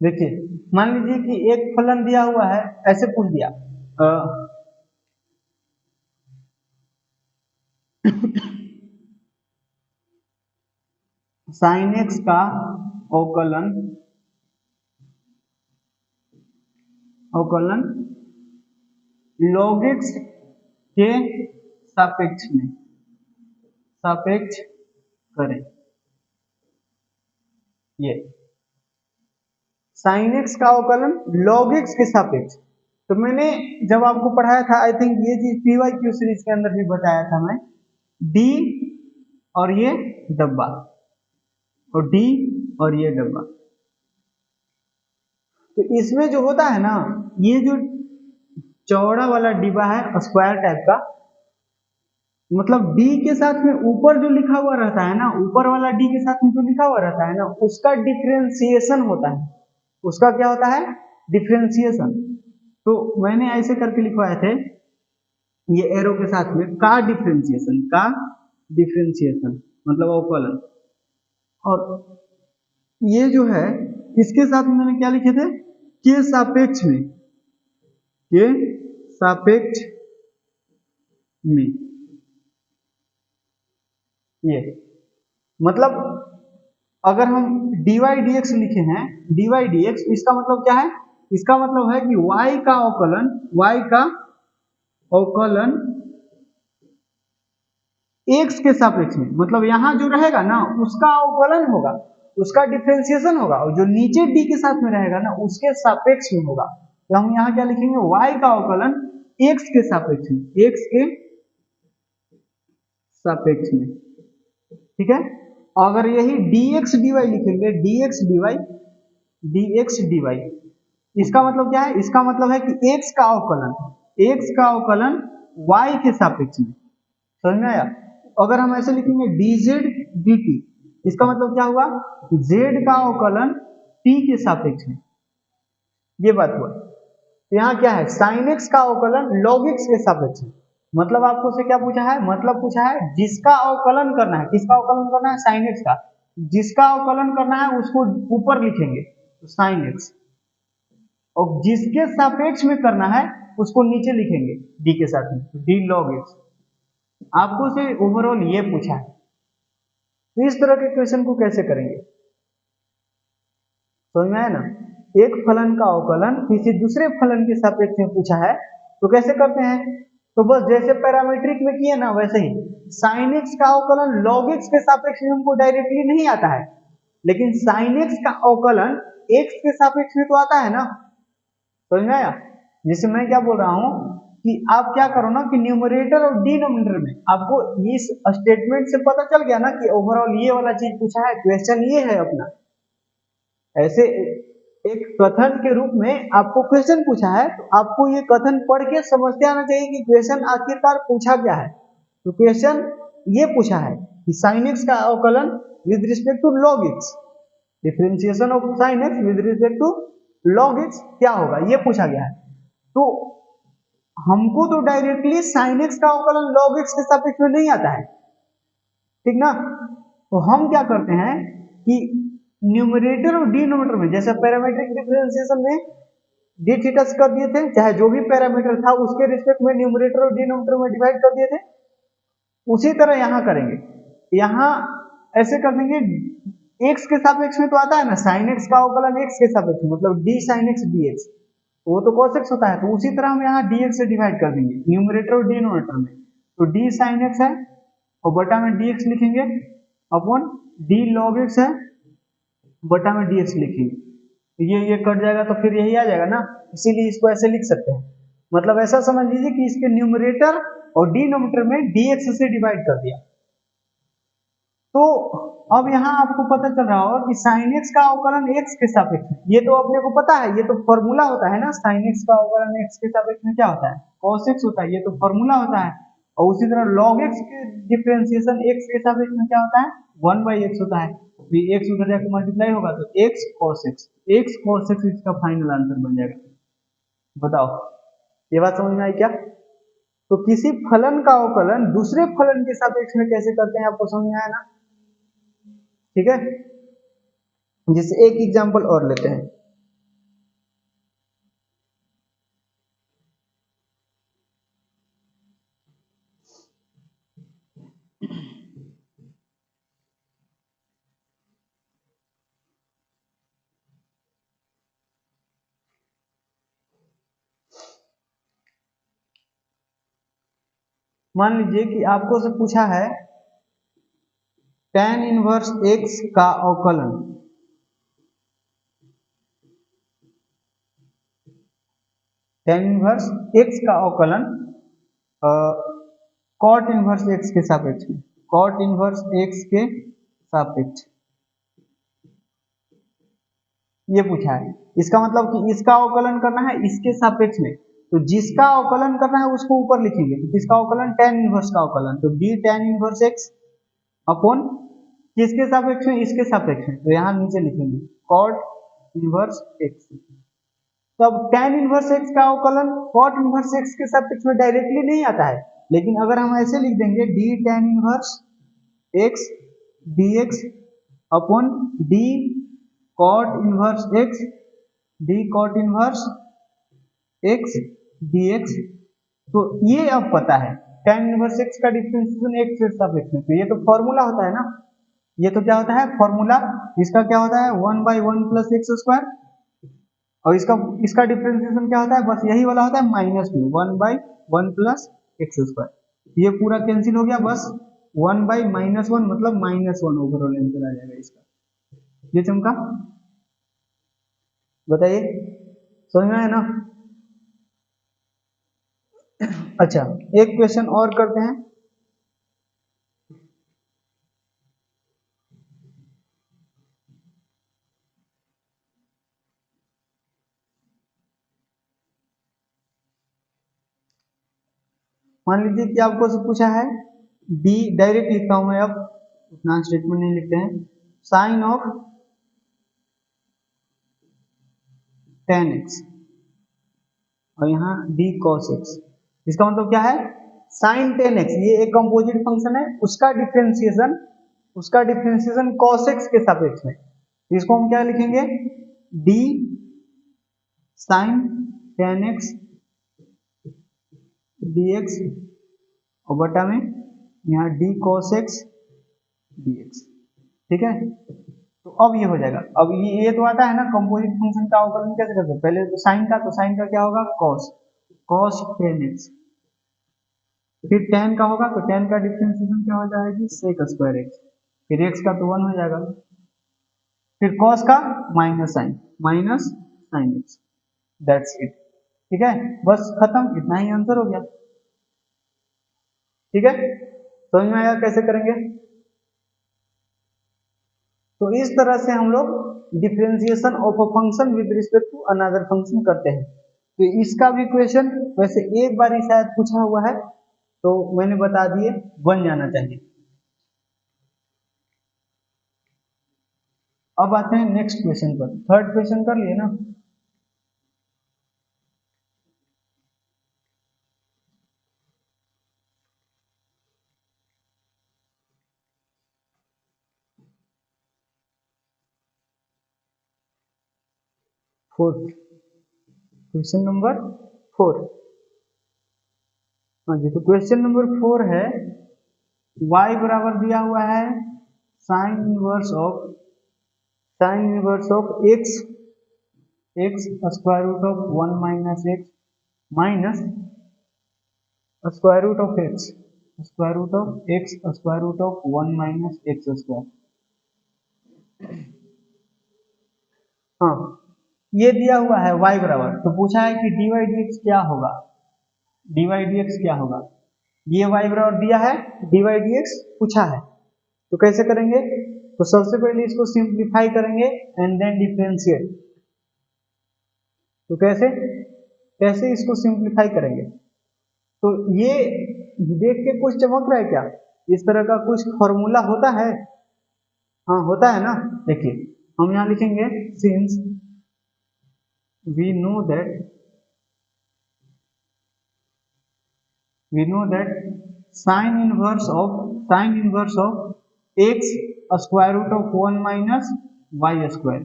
देखिए मान लीजिए कि एक फलन दिया हुआ है, ऐसे पूछ दिया साइन एक्स का अवकलन लॉग एक्स के सापेक्ष में सापेक्ष करें। ये साइन एक्स का अवकलन लॉग एक्स के सापेक्ष, तो मैंने जब आपको पढ़ाया था आई थिंक ये चीज PYQ सीरीज के अंदर भी बताया था मैं, डी और ये डब्बा और डी और ये डब्बा, तो इसमें जो होता है ना, ये जो चौड़ा वाला डिब्बा है स्क्वायर टाइप का, मतलब डी के साथ में ऊपर जो लिखा हुआ रहता है ना, ऊपर वाला डी के साथ में जो लिखा हुआ रहता है ना, उसका डिफरेंशिएशन होता है। उसका क्या होता है? डिफरेंशिएशन। तो मैंने ऐसे करके लिखवाए थे ये एरो के साथ में, का डिफरेंशिएशन मतलब अवकलन। और ये जो है इसके साथ में मैंने क्या लिखे थे? के सापेक्ष में ये मतलब अगर हम dy dx लिखे हैं, dy dx, इसका मतलब क्या है? इसका मतलब है कि y का अवकलन x के सापेक्ष में, मतलब यहां जो रहेगा ना उसका अवकलन होगा, उसका डिफरेंशिएशन होगा, और जो नीचे d के साथ में रहेगा ना उसके सापेक्ष में होगा। तो हम यहाँ क्या लिखेंगे? y का अवकलन x के सापेक्ष में, ठीक है। अगर यही dx dy लिखेंगे, dx dy, इसका मतलब क्या है? इसका मतलब है कि x का अवकलन y के सापेक्ष में, समझ में आया? अगर हम ऐसे लिखेंगे dz dt, इसका मतलब क्या हुआ? z का अवकलन t के सापेक्ष में, ये बात हुआ। तो यहाँ क्या है? sin x का अवकलन log x के सापेक्ष में, मतलब आपको से क्या पूछा है? मतलब पूछा है जिसका अवकलन करना है, किसका अवकलन करना है? sin x का। जिसका अवकलन करना है उसको ऊपर लिखेंगे तो sin x, और जिसके सापेक्ष में करना है उसको नीचे लिखेंगे d के साथ में, d log x। आपको से ओवरऑल ये पूछा है, तो इस तरह के क्वेश्चन को कैसे करेंगे? समझ में आया ना? एक फलन का अवकलन किसी दूसरे फलन के सापेक्ष में पूछा है तो कैसे करते हैं? तो बस जैसे पैरामीट्रिक में किए ना वैसे ही, sin x का अवकलन log x के सापेक्ष में हमको डायरेक्टली नहीं आता है, लेकिन sin x का अवकलन x के सापेक्ष में तो आता है ना। समझ में आया? जैसे मैं क्या बोल रहा हूं कि आप क्या करो ना कि न्यूमरेटर और डिनोमिनेटर में आपको इस स्टेटमेंट से पता चल गया ना कि ओवरऑल ये वाला चीज पूछा है, क्वेश्चन ये है अपना। ऐसे एक कथन के रूप में आपको क्वेश्चन पूछा है तो आपको ये कथन पढ़ के समझते आना चाहिए कि क्वेश्चन आखिरकार पूछा क्या है। तो क्वेश्चन ये पूछा है कि sin x का अवकलन with respect to log x, differentiation of sin x with respect to log x क्या होगा, ये पूछा गया है। तो हमको तो डायरेक्टली sin x का अवकलन log x के सापेक्ष में नहीं आता है, ठीक ना। तो हम क्या करते हैं कि न्यूमरेटर और डिनोमिनेटर में, जैसे पैरामीट्रिक डिफरेंशिएशन में डी थीटा कर दिए थे, चाहे जो भी पैरामीटर था उसके रिस्पेक्ट में न्यूमरेटर और डिनोमिनेटर में डिवाइड कर दिए थे, उसी तरह यहां करेंगे। यहां ऐसे कर देंगे, x के सापेक्ष में तो आता है ना sin x का अवकलन x के सापेक्ष में, मतलब d sin x dx, वो तो cos x होता है, तो उसी तरह हम यहाँ dx से डिवाइड कर देंगे न्यूमरेटर और डिनोमिनेटर में। तो d sin x है और बटा में dx लिखेंगे, अपॉन d log x है बटा में dx लिखेंगे, तो ये कट जाएगा तो फिर यही आ जाएगा ना, इसीलिए इसको ऐसे लिख सकते हैं। मतलब ऐसा समझ लीजिए कि इसके न्यूमरेटर और डिनोमिनेटर में dx से डिवाइड कर दिया। तो अब यहाँ आपको पता चल रहा होगा कि sin x का अवकलन x के सापेक्ष में, ये तो अपने को पता है, ये तो फॉर्मूला होता है ना, sin x का अवकलन x के सापेक्ष में क्या होता है? cos x होता है, ये तो फॉर्मूला होता है। और उसी तरह log x के डिफरेंशिएशन x के सापेक्ष में क्या होता है? 1/x होता है, तो x उधर जाकर मल्टीप्लाई होगा तो x cos x इसका फाइनल आंसर बन जाएगा। बताओ ये बात समझ में आई क्या? तो किसी फलन का अवकलन दूसरे फलन के सापेक्ष में कैसे करते हैं आपको समझ में आया ना? ठीक है, जैसे एक एग्जांपल और लेते हैं। मान लीजिए कि आपको से पूछा है tan इनवर्स x का अवकलन, tan इनवर्स x का अवकलन cot इनवर्स x के सापेक्ष में, cot इनवर्स x के सापेक्ष ये पूछा है। इसका मतलब कि इसका अवकलन करना है इसके सापेक्ष में, तो जिसका अवकलन करना है उसको ऊपर लिखेंगे। तो किसका अवकलन? tan इनवर्स का अवकलन, तो d tan inverse x upon किसके सापेक्ष में? इसके सापेक्ष में, तो यहाँ नीचे लिखेंगे cot इनवर्स x। तब tan इनवर्स x का अवकलन cot इनवर्स x के सापेक्ष में डायरेक्टली नहीं आता है, लेकिन अगर हम ऐसे लिख देंगे d tan inverse x dx upon d cot inverse x d cot inverse x dx, तो ये अब पता है tan इनवर्स x का डिफरेंशिएशन x के सापेक्ष में, तो ये तो फॉर्मूला होता है ना, ये तो क्या होता है फॉर्मूला, इसका क्या होता है 1/1 प्लस एक्स स्क्वायर, और इसका डिफरेंशिएशन क्या होता है? बस यही वाला होता है माइनस में 1/1 प्लस एक्स स्क्वायर, ये पूरा कैंसिल हो गया, बस 1/-1 मतलब -1 ओवरऑल आंसर आ जाएगा इसका। ये चमका, बताइए समझ में आया ना? अच्छा, एक क्वेश्चन और करते हैं। मान लीजिए कि आपको से पूछा है डी, डायरेक्ट लिखता हूं मैं, अब उतना स्टेटमेंट नहीं लिखते हैं, साइन ऑफ tan x और यहाँ d cos x, इसका मतलब क्या है? साइन tan x, ये एक कंपोजिट फंक्शन है, उसका डिफरेंशिएशन cos x के सापेक्ष में, इसको हम क्या लिखेंगे? d sine tan x dx और बटा में यहाँ d cos x dx, ठीक है। तो अब ये हो जाएगा, अब ये तो आता है ना कंपोजिट फंक्शन का अवकलन कैसे करते हैं, पहले तो साइन का, तो साइन का क्या होगा? cos tan x, फिर tan का होगा, तो tan का डिफरेंशिएशन क्या हो जाएगी? sec स्क्वायर x, फिर x का तो 1 हो जाएगा, फिर cos का minus sine x, that's it, ठीक है, बस खत्म, इतना ही आंसर हो गया, ठीक है। समझ में आया कैसे करेंगे? तो इस तरह से हम लोग differentiation of a function with respect to another function करते हैं। तो इसका भी क्वेश्चन वैसे एक बार ही शायद पूछा हुआ है, तो मैंने बता दिए, बन जाना चाहिए। अब आते हैं नेक्स्ट क्वेश्चन पर, थर्ड क्वेश्चन कर लिए ना? Fourth, question number 4। हाँ जी, तो क्वेश्चन नंबर 4 है, y बराबर दिया हुआ है sine inverse of x square root of 1 minus x minus square root of x square root of x square root of 1 minus x square. हाँ, ये दिया हुआ है y बराबर, तो पूछा है कि dy dx क्या होगा, dy dx क्या होगा, ये y बराबर दिया है, dy dx पूछा है, तो कैसे करेंगे? तो सबसे पहले इसको सिंप्लीफाई करेंगे एंड देन डिफरेंशिएट। तो कैसे इसको सिंप्लीफाई करेंगे? तो ये देख के कुछ चमक रहा है क्या? इस तरह का कुछ फॉर्मूला होता है? हाँ होता है ना, देखिए हम यहाँ लिखेंगे since we know that sin inverse of x square root of 1 minus y square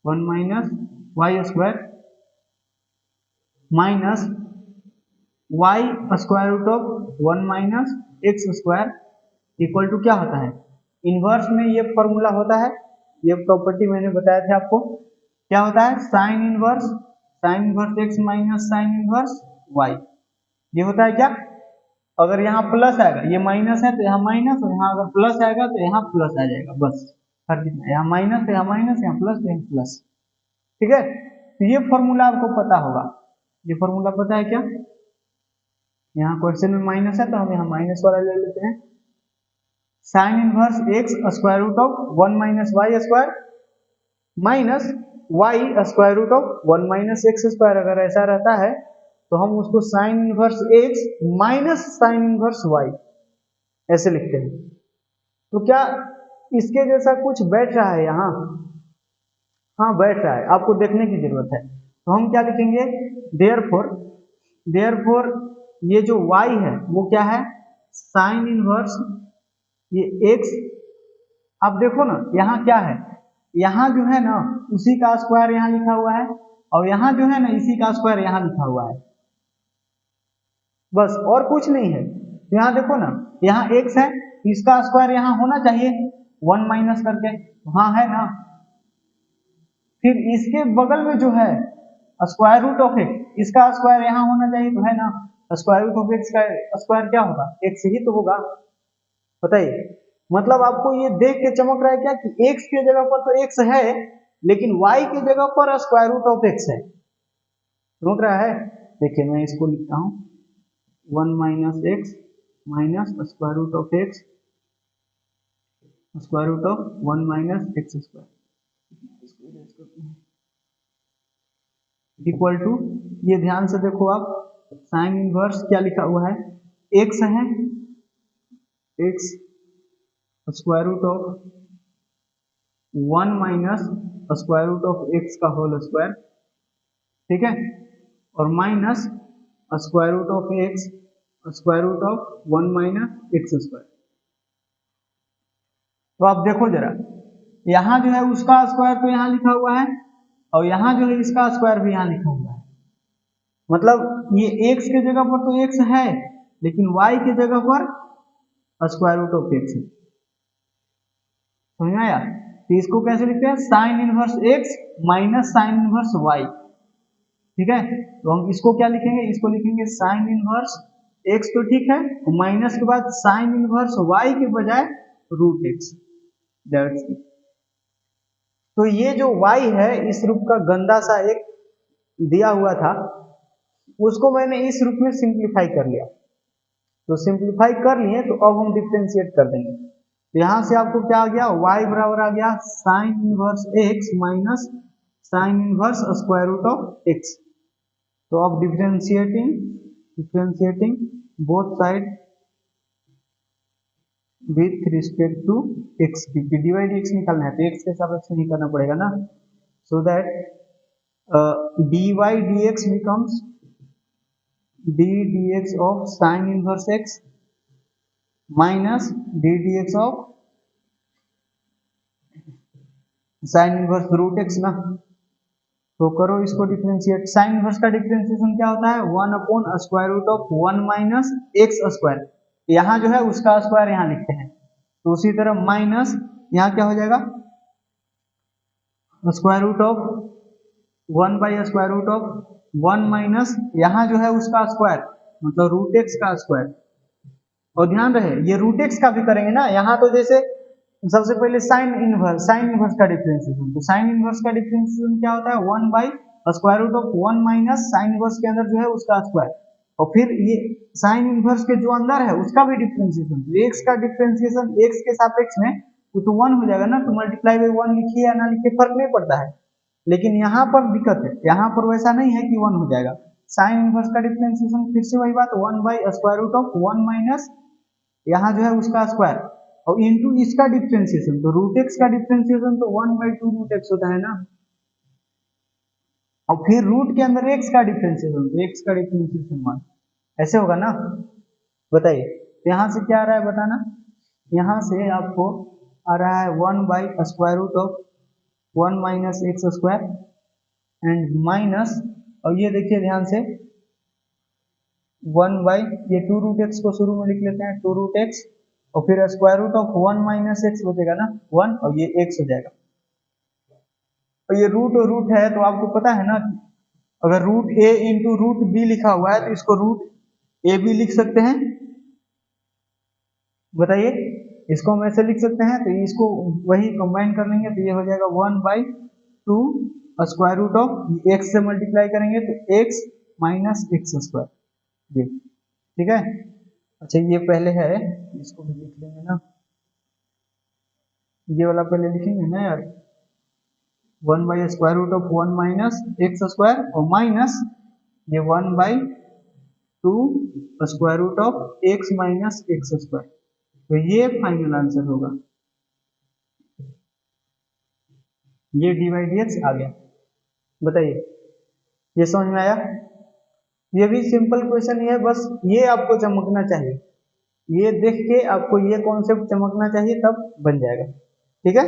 minus y square minus y square root of 1 minus x square equal to क्या होता है? इनवर्स में ये फॉर्मूला होता है, ये प्रॉपर्टी मैंने बताया था आपको, क्या होता है? Sine inverse x minus sine inverse y, ये होता है क्या? अगर यहाँ प्लस आएगा, ये माइनस है तो यहाँ माइनस, और यहाँ अगर प्लस आएगा तो यहाँ प्लस आ जाएगा, बस फर्क इतना, यहाँ माइनस तो यहाँ माइनस, यहाँ प्लस तो यहाँ प्लस। ठीक है, तो ये फॉर्मूला आपको पता होगा, ये फॉर्मूला पता है क्या? यहाँ क्वेश्चन में माइनस है तो हम यहाँ माइनस वाला ले लेते हैं। Sine inverse x square root of 1 minus y square minus y square root of 1 minus x square. अगर ऐसा रहता है तो हम उसको sine inverse x minus sine inverse y ऐसे लिखते हैं। तो क्या इसके जैसा कुछ बैठ रहा है यहाँ? हाँ बैठ रहा है, आपको देखने की जरूरत है। तो हम क्या लिखेंगे, देयरफॉर ये जो y है वो क्या है, साइन इनवर्स ये x। आप देखो ना यहाँ क्या है, यहाँ जो है ना उसी का स्क्वायर यहाँ लिखा हुआ है, और यहाँ जो है ना इसी का स्क्वायर यहाँ लिखा हुआ है, बस और कुछ नहीं है। तो यहाँ देखो ना, यहाँ x है, इसका स्क्वायर यहाँ होना चाहिए 1 माइनस करके, हाँ है ना। फिर इसके बगल में जो है स्क्वायर रूट ऑफ x, इसका स्क्वायर यहाँ होना चाहिए, तो है ना। स्क्वायर रूट ऑफ x का स्क्वायर क्या होगा, x ही तो होगा। बताइए, मतलब आपको ये देख के चमक रहा है क्या कि x के जगह पर तो x है, लेकिन y के जगह पर स्क्वायर रूट ऑफ x है, चमक रहा है। देखिए मैं इसको लिखता हूँ 1 minus x minus square root of x square root of 1 minus x square equal to, ये ध्यान से देखो आप, साइन इनवर्स क्या लिखा हुआ है, एक्स है, x square root of 1 minus square root of x का होल स्क्वायर, ठीक है, और minus square root of x square root of 1 minus x square. तो आप देखो जरा, यहाँ जो है उसका स्क्वायर तो यहाँ लिखा हुआ है, और यहाँ जो है इसका स्क्वायर भी यहाँ लिखा हुआ है। मतलब ये x के जगह पर तो x है, लेकिन y के जगह पर स्क्वायर रूट ऑफ x है। समझ आया? तो इसको कैसे लिखते हैं, sine inverse x minus sine inverse y। ठीक है, तो हम इसको क्या लिखेंगे, इसको लिखेंगे साइन इनवर्स x, तो ठीक है, माइनस के बाद साइन इनवर्स y के बजाय रूट x। तो ये जो y है इस रूप का गंदा सा एक दिया हुआ था, उसको मैंने इस रूप में सिंप्लीफाई कर लिया। तो सिंप्लीफाई कर लिए तो अब हम डिफरेंशिएट कर देंगे। तो यहां से आपको क्या आ गया, y बराबर आ गया sine inverse x minus sine inverse square root of x। तो अब differentiating both side with respect to x, क्योंकि डिवाइड x निकालना है तो x के सापेक्ष नहीं करना पड़ेगा ना। So that dy dx becomes d dx of sin inverse x minus d dx of sin inverse root x ना। तो करो इसको डिफरेंशिएट, साइन इनवर्स का डिफरेंशिएशन क्या होता है, 1 upon square root of 1 minus x square. यहाँ जो है उसका स्क्वायर यहाँ लिखते हैं, तो उसी तरह माइनस यहाँ क्या हो जाएगा, square root of 1 by square root of 1 minus यहाँ जो है उसका स्क्वायर मतलब रूट एक्स का स्क्वायर। और ध्यान रहे ये रूट एक्स का भी करेंगे ना, यहाँ तो जैसे सबसे पहले साइन इनवर्स का डिफरेंशिएशन, तो साइन इनवर्स का डिफरेंशिएशन क्या होता है, 1 by square root of 1 minus sine inverse के अंदर जो है उसका स्क्वायर, और फिर ये साइन इनवर्स के जो अंदर है उसका भी डिफरेंशिएशन। तो एक्स का डिफरेंशिएशन एक्स के सापेक्ष में तो 1 हो जाएगा ना, तो मल्टीप्लाई बाई 1 लिखिए या ना लिखिए फर्क नहीं पड़ता है। लेकिन यहाँ पर दिक्कत है, यहाँ पर वैसा नहीं है कि 1 हो जाएगा। साइन इनवर्स का डिफरेंशिएशन फिर से वही बात, 1 by square root of 1 minus यहाँ जो है उसका स्क्वायर और इनटू इसका डिफरेंशिएशन, तो रूट एक्स का डिफरेंशिएशन तो 1 बाई 2 रूट एक्स होता है ना, और फिर रूट के अंदर एक्स का डिफरेंशिएशन, तो एक्स का डिफरेंशिएशन 1 ऐसे होगा ना। बताइए यहाँ से क्या आ रहा है बताना, यहाँ से आपको आ रहा है 1 by square root of 1 minus x square and minus, और ये देखिए ध्यान से 1 बाई ये 2 रूट एक्स को शुरू में लिख लेते हैं, 2 रूट एक्स, और फिर square root of 1 minus x बचेगा ना 1, और ये एक्स हो जाएगा। और ये रूट और रूट है तो आपको पता है ना, अगर रूट ए इंटू रूट बी लिखा हुआ है तो इसको रूट ए बी लिख सकते हैं, बताइए, इसको हम ऐसे लिख सकते हैं, तो इसको वही कंबाइन कर लेंगे तो ये हो जाएगा 1/2 स्क्वायर रूट ऑफ एक्स से मल्टीप्लाई करेंगे तो x माइनस एक्स स्क्वायर, ये ठीक है। अच्छा ये पहले है, इसको भी लिख लेंगे ना, ये वाला पहले लिखेंगे ना यार, 1/स्क्वायर root of 1 minus x square और माइनस ये 1/2 square root of X minus x square, तो ये फाइनल आंसर होगा, ये dy/dx आ गया। बताइए, ये समझ में आया? ये भी सिंपल क्वेश्चन ही है, बस ये आपको चमकना चाहिए, ये देख के आपको ये कॉन्सेप्ट चमकना चाहिए, तब बन जाएगा, ठीक है।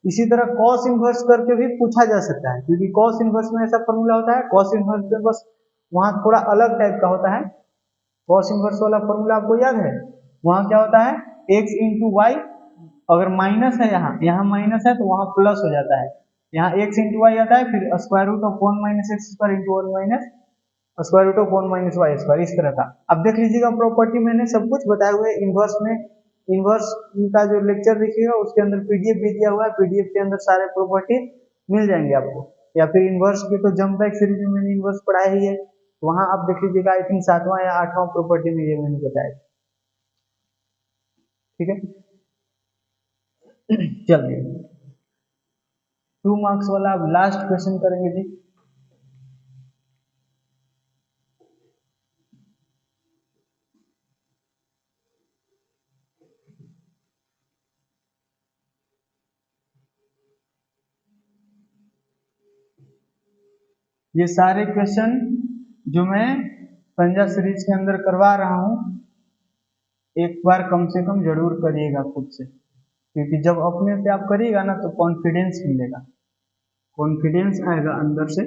इसी तरह कॉस इनवर्स करके भी पूछा जा सकता है, क्योंकि कॉस इनवर्स में ऐसा फॉर्मूला होता है, कॉस इनवर्स में बस वहां थोड़ा अलग टाइप का होता है। कॉस इनवर्स वाला फॉर्मूला आपको याद है, वहां क्या होता है, x इंटू वाई, अगर माइनस है यहाँ माइनस है तो वहां प्लस हो जाता है, यहाँ x इंटू वाई आता है, फिर square root of 1 minus x square into 1 minus square root of 1 minus y square, इस तरह का। अब देख लीजिएगा प्रॉपर्टी मैंने सब कुछ बताए हुए इनवर्स में, इनवर्स का जो लेक्चर देखिएगा उसके अंदर पीडीएफ भी दिया हुआ है, पीडीएफ के अंदर सारे प्रॉपर्टी मिल जाएंगे आपको, या फिर इनवर्स के तो जंप बैक सीरीज में मैंने इनवर्स पढ़ाया ही है, तो वहां आप देख लीजिएगा, आई थिंक 7वां या 8वां प्रॉपर्टी में ये मैंने बताया, ठीक है। चलिए 2 मार्क्स वाला अब लास्ट क्वेश्चन करेंगे जी। ये सारे क्वेश्चन जो मैं संजय सीरीज के अंदर करवा रहा हूं, एक बार कम से कम जरूर करिएगा खुद से, क्योंकि जब अपने से आप करिएगा ना तो कॉन्फिडेंस मिलेगा, कॉन्फिडेंस आएगा अंदर से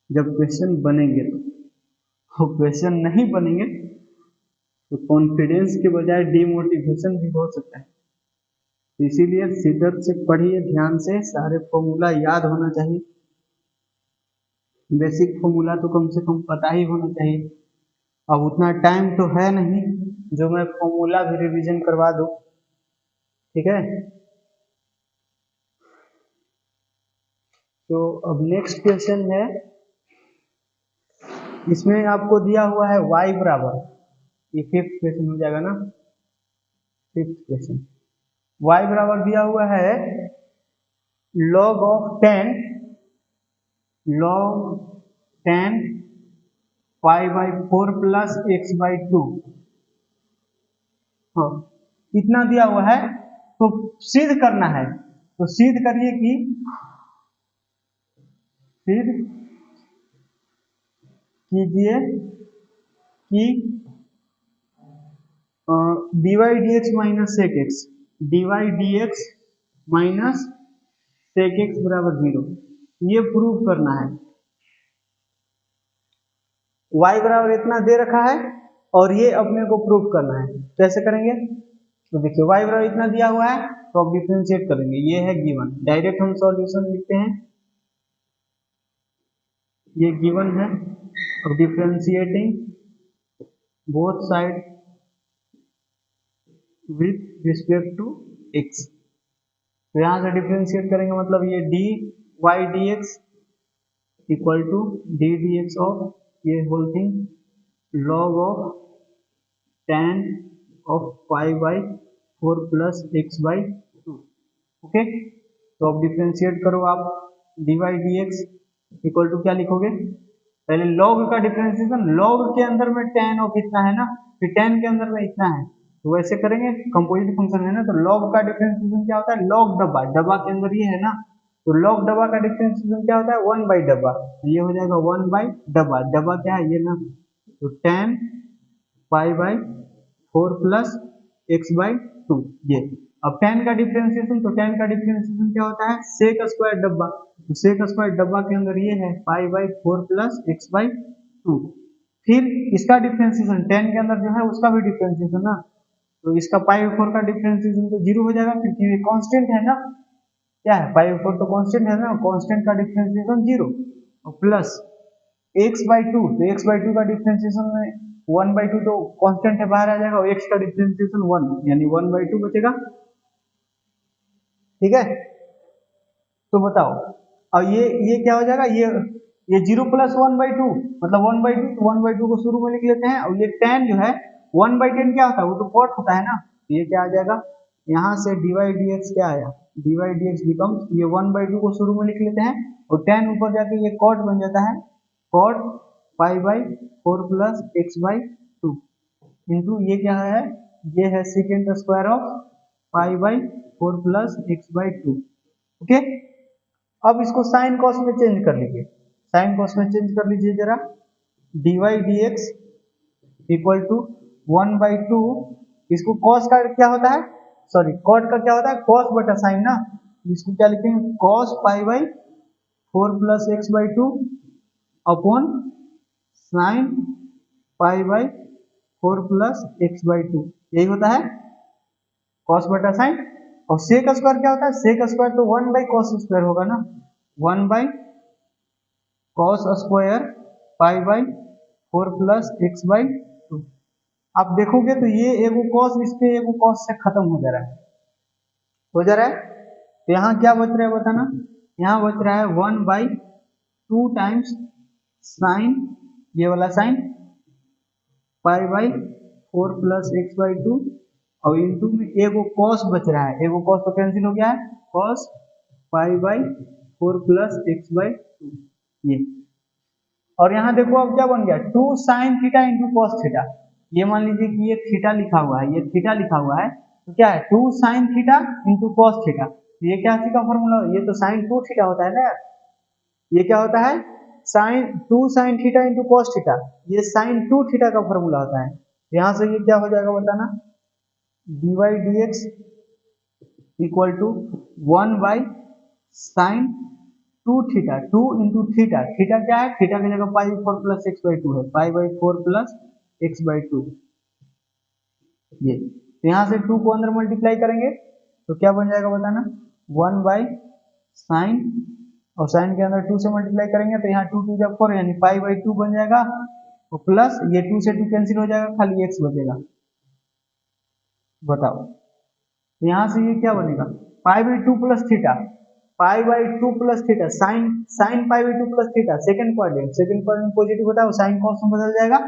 जब क्वेश्चन बनेंगे, तो क्वेश्चन नहीं बनेंगे तो कॉन्फिडेंस के बजाय डिमोटिवेशन भी हो सकता है। तो इसीलिए शिद्दत से पढ़िए, ध्यान से, सारे फॉर्मूला याद होना चाहिए, बेसिक फॉर्मूला तो कम से कम पता ही होना चाहिए। अब उतना टाइम तो है नहीं जो मैं फॉर्मूला भी रिवीजन करवा दूं, ठीक है। तो अब नेक्स्ट क्वेश्चन है, इसमें आपको दिया हुआ है y बराबर, ये 5th क्वेश्चन हो जाएगा ना, 5th क्वेश्चन, y बराबर दिया हुआ है log of 10 pi/4 plus x/2, हाँ इतना दिया हुआ है, तो सिद्ध करना है, तो सिद्ध करिए कि सिद्ध कीजिए कि dy/dx minus sec x, dy/dx minus sec x बराबर 0, ये प्रूव करना है। y बराबर इतना दे रखा है और ये अपने को प्रूव करना है, कैसे करेंगे, तो देखिए y बराबर इतना दिया हुआ है तो अब डिफरेंशिएट करेंगे, ये है गिवन, डायरेक्ट हम सॉल्यूशन लिखते हैं, ये गिवन है, अब differentiating both side with respect to x, तो यहां से डिफरेंशिएट करेंगे, मतलब ये dy/dx equal to ddx of ये whole thing log of tan of pi/4 plus x/2, okay. तो अब डिफरेंशिएट करो आप, dy/dx इक्वल टू क्या लिखोगे, पहले log का डिफरेंशिएशन, log के अंदर में tan ऑफ इतना है ना, फिर tan के अंदर में इतना है, तो वैसे करेंगे, कंपोजिट फंक्शन है ना, तो log का डिफरेंशिएशन क्या होता है, log डब्बा, डब्बा के अंदर ये है ना, तो log डब्बा का डिफरेंशिएशन क्या होता है, 1/डब्बा, तो ये हो जाएगा 1/डब्बा, डब्बा क्या है ये ना, तो tan pi/4 प्लस x/2, ये। अब tan का डिफरेंशिएशन, तो tan का डिफरेंशिएशन क्या होता है, sec स्क्वायर डब्बा, तो sec स्क्वायर डब्बा के अंदर ये है pi/4 प्लस x/2, फिर इसका डिफरेंशिएशन tan के अंदर जो है उसका भी डिफरेंशिएशन ना, तो इसका pi/4 का डिफरेंशिएशन तो 0 हो जाएगा, क्योंकि ये कांस्टेंट है ना, क्या है pi/4 तो कांस्टेंट है ना, कांस्टेंट का डिफरेंशिएशन 0, और प्लस x/2, तो x/2 का डिफरेंशिएशन में 1/2 तो कांस्टेंट है, बाहर आ जाएगा, और x का डिफरेंशिएशन 1 यानी 1/2 बचेगा। ठीक है, तो बताओ अब ये क्या हो जाएगा, ये 0 + 1/2 मतलब 1/2, तो 1/2 को शुरू में लिख लेते हैं। और ये tan जो है 1/10 क्या होता है, वो तो cot होता है ना, तो ये क्या आ जाएगा, यहाँ से dy dx क्या आया, dy dx बिकम्स, ये 1/2 को शुरू में लिख लेते हैं और tan ऊपर जाके ये cot बन जाता है, cot π/4 + x/2 इंटू ये क्या है, ये है second square of π/4 + x/2। Okay, अब इसको साइन कॉस में चेंज कर लीजिए, साइन कॉस में चेंज कर लीजिए जरा, dy dx इक्वल टू 1/2, इसको कॉस का क्या होता है, सॉरी कॉट का क्या होता है, कॉस बटा साइन ना, इसको क्या लिखेंगे, cos π/4 + x/2 upon sine π/4 + x/2, यही होता है कॉस बटा साइन। और सेक स्क्वायर क्या होता है, सेक स्क्वायर तो 1/cos² होगा ना, 1/cos² π/4 + x/2। आप देखोगे तो ये एगो कॉस इस पे एगो कॉस से खत्म हो जा रहा है, हो जा रहा है, तो यहाँ क्या बच रहा है बताना, यहाँ बच रहा है 1/2 टाइम्स साइन, ये वाला साइन π/4 + x/2 और इंटू में एगो कॉस बच रहा है, एगो कॉस तो कैंसिल हो गया है, कॉस π/4 + x/2 ये। और यहाँ देखो अब क्या बन गया, 2 sin theta into cos theta, ये मान लीजिए कि ये थीटा लिखा हुआ है, ये थीटा लिखा हुआ है, तो क्या है 2 sin theta into cos theta, ये क्या चीज का फॉर्मूला, ये तो sin 2 थीटा होता है ना यार, ये क्या होता है sin 2 sin theta into cos theta, ये sin 2 थीटा का फॉर्मूला होता है। यहाँ से ये क्या हो जाएगा बताना, dy dx equal to 1/sin 2 theta, 2 into theta, theta क्या है, थीटा की जगह π/4 + x/2 है, π/4 + x/2 ये, तो यहाँ से 2 को अंदर मल्टीप्लाई करेंगे तो क्या बन जाएगा बताना, 1/sin, और साइन के अंदर 2 से मल्टीप्लाई करेंगे तो यहाँ 2 2 4 यानी π/2 बन जाएगा, और प्लस ये 2 से 2 कैंसिल हो जाएगा, खाली x बचेगा। बताओ, तो यहाँ से ये क्या बनेगा, π/2 + theta, π/2 + theta, sin π/2 + theta, second quadrant positive होता है, वो साइन कॉस में बदल जाएगा,